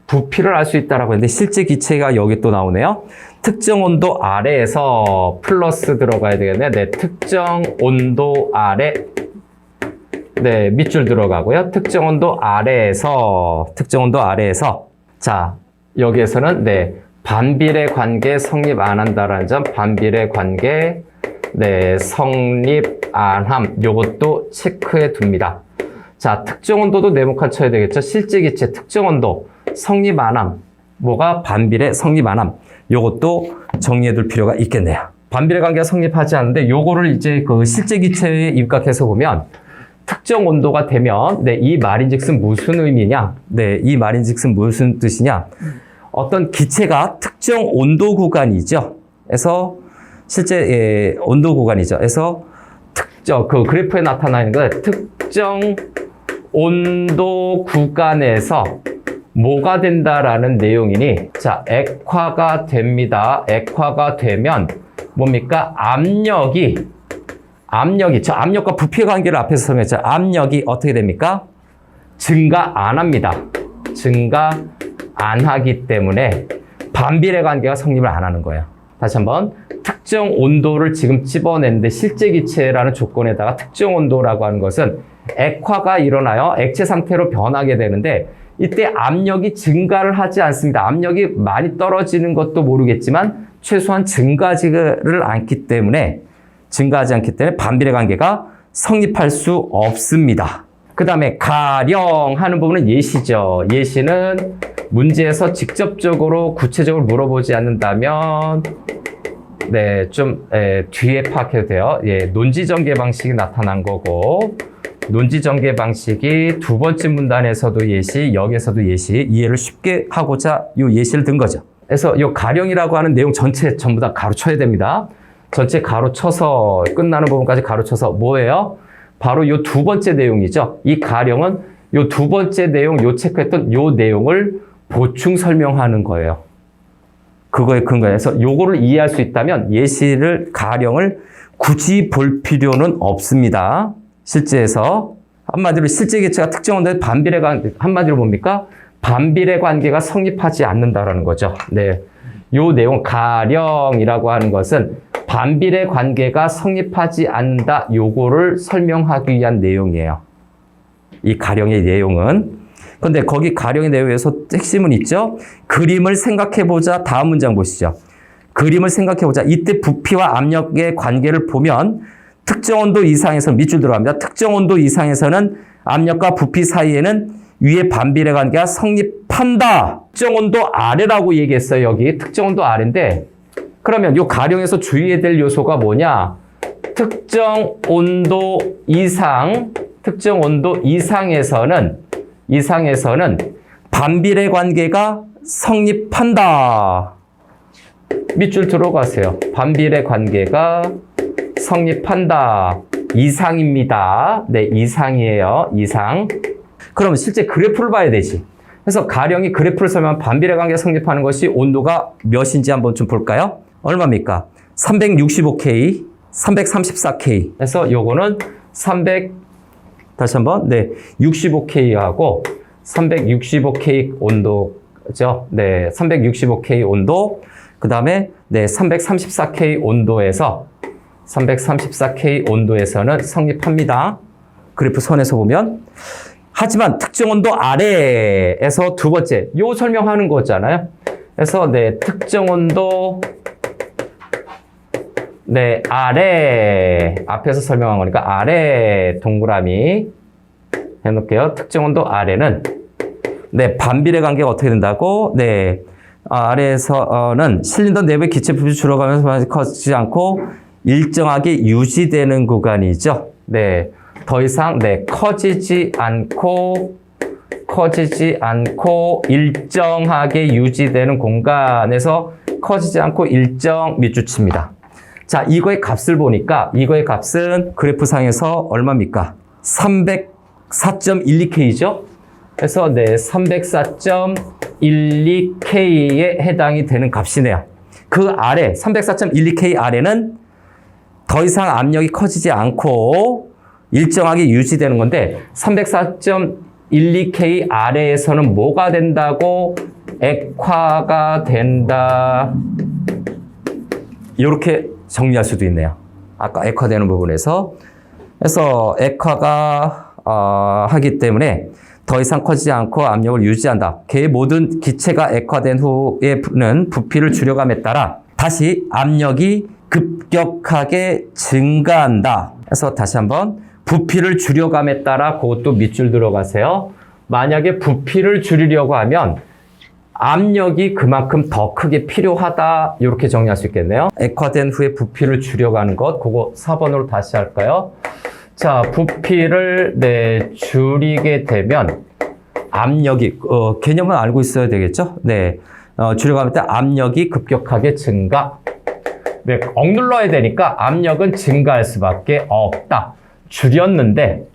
부피를 알 수 있다라고 했는데 실제 기체가 여기 또 나오네요. 특정 온도 아래에서 플러스 들어가야 되겠네. 특정 온도 아래. 밑줄 들어가고요. 특정 온도 아래에서. 여기에서는 반비례 관계 성립 안 한다라는 점, 반비례 관계 성립 안 함. 요것도 체크해 둡니다. 특정 온도도 네모칸 쳐야 되겠죠. 실제 기체 특정 온도 성립 안 함. 뭐가 반비례 성립 안 함. 요것도 정리해 둘 필요가 있겠네요. 반비례 관계가 성립하지 않는데 요거를 이제 그 실제 기체에 입각해서 보면 특정 온도가 되면 네, 이 말인즉슨 무슨 의미냐? 네, 이 말인즉슨 무슨 뜻이냐? 어떤 기체가 특정 온도 구간이죠. 그래서 실제 온도 구간이죠. 그래서 특정 그 그래프에 나타나는 건 특정 온도 구간에서 뭐가 된다라는 내용이니 자, 액화가 됩니다. 액화가 되면 뭡니까? 압력이 저 압력과 부피의 관계를 앞에서 설명했죠. 압력이 어떻게 됩니까? 증가 안 합니다. 증가 안 하기 때문에 반비례 관계가 성립을 안 하는 거예요. 다시 한번 특정 온도를 지금 집어냈는데 실제 기체라는 조건에다가 특정 온도라고 하는 것은 액화가 일어나요. 액체 상태로 변하게 되는데 이때 압력이 증가를 하지 않습니다. 압력이 많이 떨어지는 것도 모르겠지만 최소한 증가하지를 않기 때문에 증가하지 않기 때문에 반비례 관계가 성립할 수 없습니다. 그 다음에 가령 하는 부분은 예시죠. 예시는 문제에서 직접적으로 구체적으로 물어보지 않는다면 네, 좀 뒤에 파악해도 돼요. 예, 논지전개 방식이 나타난 거고 논지전개 방식이 두 번째 문단에서도 예시, 여기에서도 예시, 이해를 쉽게 하고자 이 예시를 든 거죠. 그래서 이 가령이라고 하는 내용 전체 전부 다 가로쳐야 됩니다. 전체 가로쳐서 끝나는 부분까지 가로쳐서 뭐예요? 바로 이 두 번째 내용이죠. 이 가령은 이 두 번째 내용, 요 체크했던 요 내용을 보충 설명하는 거예요. 그거에 근거해서 요거를 이해할 수 있다면 예시를, 가령을 굳이 볼 필요는 없습니다. 실제에서 한마디로 실제 기체가 특정 온도에 반비례 관계, 한마디로 뭡니까? 반비례 관계가 성립하지 않는다라는 거죠. 네, 요 내용 가령이라고 하는 것은 반비례 관계가 성립하지 않는다. 요거를 설명하기 위한 내용이에요. 이 가령의 내용은. 근데 거기 가령의 내용에서 핵심은 있죠. 그림을 생각해보자. 다음 문장 보시죠. 그림을 생각해보자. 이때 부피와 압력의 관계를 보면 특정 온도 이상에서는 밑줄 들어갑니다. 특정 온도 이상에서는 압력과 부피 사이에는 위의 반비례 관계가 성립한다. 특정 온도 아래라고 얘기했어요. 여기 특정 온도 아래인데 그러면 이 가령에서 주의해야 될 요소가 뭐냐? 특정 온도 이상에서는 반비례 관계가 성립한다. 밑줄 들어가세요. 반비례 관계가 성립한다. 이상입니다. 네, 이상이에요. 이상. 그럼 실제 그래프를 봐야 되지. 그래서 가령이 그래프를 설명한 반비례 관계가 성립하는 것이 온도가 몇인지 한번 좀 볼까요? 얼마입니까? 365K, 334K. 그래서 요거는 다시 한번, 네, 65K하고 365K 온도죠. 네, 365K 온도. 그 다음에, 네, 334K 온도에서는 성립합니다. 그래프 선에서 보면. 하지만 특정 온도 아래에서 두 번째, 요 설명하는 거잖아요. 그래서, 네, 특정 온도, 네, 아래, 앞에서 설명한 거니까 아래 동그라미 해놓을게요. 특정 온도 아래는, 네, 반비례 관계가 어떻게 된다고? 네, 아래에서는 실린더 내부의 기체 부피 줄어가면서 커지지 않고 일정하게 유지되는 구간이죠. 네, 더 이상, 네, 커지지 않고 일정하게 유지되는 공간에서 커지지 않고 일정 밑줄 칩니다. 자, 이거의 값을 보니까 이거의 값은 그래프상에서 얼마입니까? 304.12K죠? 그래서 네, 304.12K에 해당이 되는 값이네요. 그 아래, 304.12K 아래는 더 이상 압력이 커지지 않고 일정하게 유지되는 건데 304.12K 아래에서는 뭐가 된다고? 액화가 된다. 이렇게 정리할 수도 있네요. 아까 액화되는 부분에서. 그래서 액화가 하기 때문에 더 이상 커지지 않고 압력을 유지한다. 모든 기체가 액화된 후에는 부피를 줄여감에 따라 다시 압력이 급격하게 증가한다. 그래서 다시 한번 부피를 줄여감에 따라 그것도 밑줄 들어가세요. 만약에 부피를 줄이려고 하면 압력이 그만큼 더 크게 필요하다. 이렇게 정리할 수 있겠네요. 액화된 후에 부피를 줄여가는 것. 그거 4번으로 다시 할까요? 자, 부피를 줄이게 되면 압력이 개념은 알고 있어야 되겠죠? 네, 줄여가면 압력이 급격하게 증가. 네, 억눌러야 되니까 압력은 증가할 수밖에 없다. 줄였는데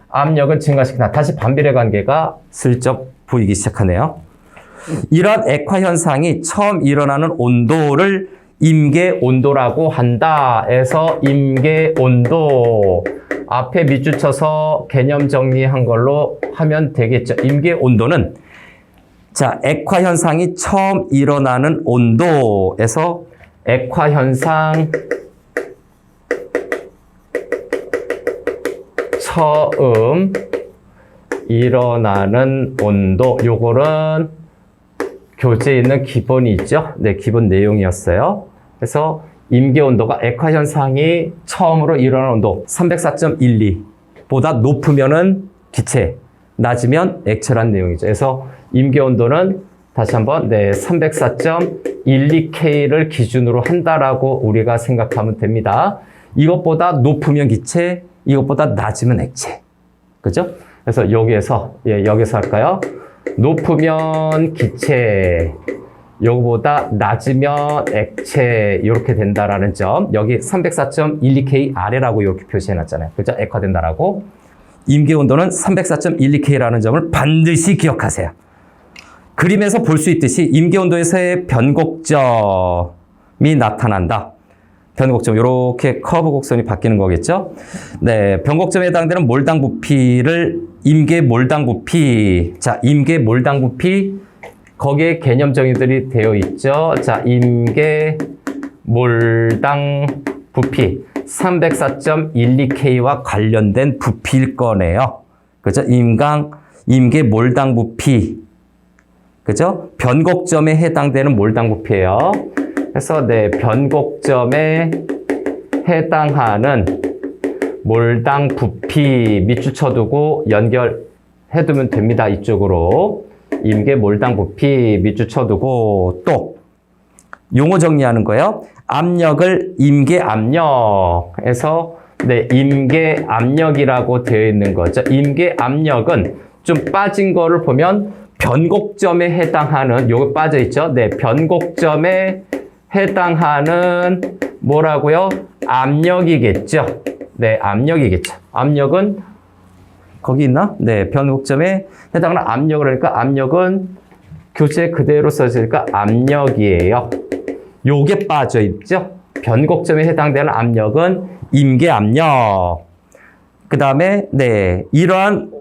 압력은 증가시킨다. 다시 반비례 관계가 슬쩍 보이기 시작하네요. 이런 액화 현상이 처음 일어나는 온도를 임계 온도라고 한다. 해서 임계 온도 앞에 밑줄 쳐서 개념 정리한 걸로 하면 되겠죠. 임계 온도는 자, 액화 현상이 처음 일어나는 온도에서 액화 현상 처음 일어나는 온도, 요거는 교재에 있는 기본이 있죠. 네, 기본 내용이었어요. 그래서 임계 온도가 액화 현상이 처음으로 일어나는 온도 304.12보다 높으면은 기체, 낮으면 액체란 내용이죠. 그래서 임계 온도는 다시 한번 304.12K를 기준으로 한다라고 우리가 생각하면 됩니다. 이것보다 높으면 기체, 이것보다 낮으면 액체. 그죠? 그래서 여기에서 할까요? 높으면 기체, 요거보다 낮으면 액체, 이렇게 된다라는 점. 여기 304.12K 아래라고 이렇게 표시해 놨잖아요. 그죠? 액화된다라고. 임계 온도는 304.12K라는 점을 반드시 기억하세요. 그림에서 볼 수 있듯이 임계 온도에서의 변곡점이 나타난다. 변곡점, 이렇게 커브 곡선이 바뀌는 거겠죠? 네, 변곡점에 해당되는 몰당 부피를 임계 몰당 부피. 자, 임계 몰당 부피, 거기에 개념 정의들이 되어 있죠. 자, 임계 몰당 부피 304.12K와 관련된 부피일 거네요. 그죠? 임계 몰당 부피. 그죠? 변곡점에 해당되는 몰당 부피예요. 그래서 변곡점에 해당하는 몰당 부피 밑줄 쳐두고 연결해두면 됩니다. 이쪽으로. 임계 몰당 부피 밑줄 쳐두고 또 용어 정리하는 거예요. 압력을 임계 압력에서 임계 압력이라고 되어 있는 거죠. 임계 압력은 좀 빠진 거를 보면 변곡점에 해당하는, 요거 빠져 있죠. 변곡점에 해당하는 뭐라고요? 압력이겠죠. 압력이겠죠. 압력은 거기 있나? 변곡점에 해당하는 압력을 하니까 압력은 교재 그대로 써지니까 압력이에요. 요게 빠져 있죠. 변곡점에 해당되는 압력은 임계 압력. 그 다음에 이러한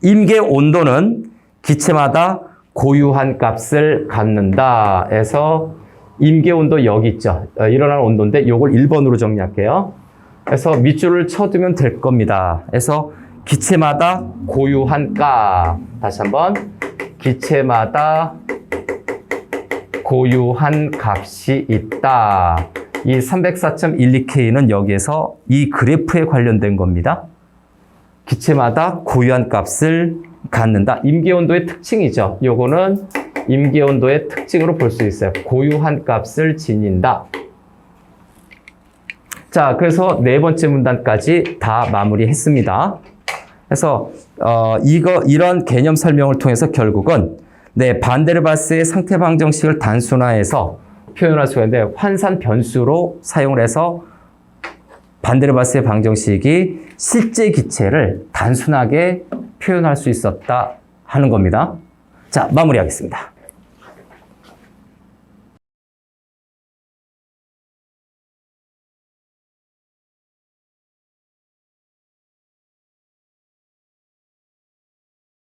임계 온도는 기체마다 고유한 값을 갖는다 해서 임계 온도 여기 있죠. 일어나는 온도인데 요걸 1번으로 정리할게요. 그래서 밑줄을 쳐두면 될 겁니다. 그래서 기체마다 고유한 값. 다시 한번. 기체마다 고유한 값이 있다. 이 304.12K는 여기에서 이 그래프에 관련된 겁니다. 기체마다 고유한 값을 갖는다. 임계온도의 특징이죠. 요거는 임계온도의 특징으로 볼 수 있어요. 고유한 값을 지닌다. 자, 그래서 네 번째 문단까지 다 마무리했습니다. 그래서 이런 개념 설명을 통해서 결국은 반데르바스의 상태 방정식을 단순화해서 표현할 수가 있는데 환산 변수로 사용을 해서 반데르바스의 방정식이 실제 기체를 단순하게 표현할 수 있었다 하는 겁니다. 자, 마무리하겠습니다.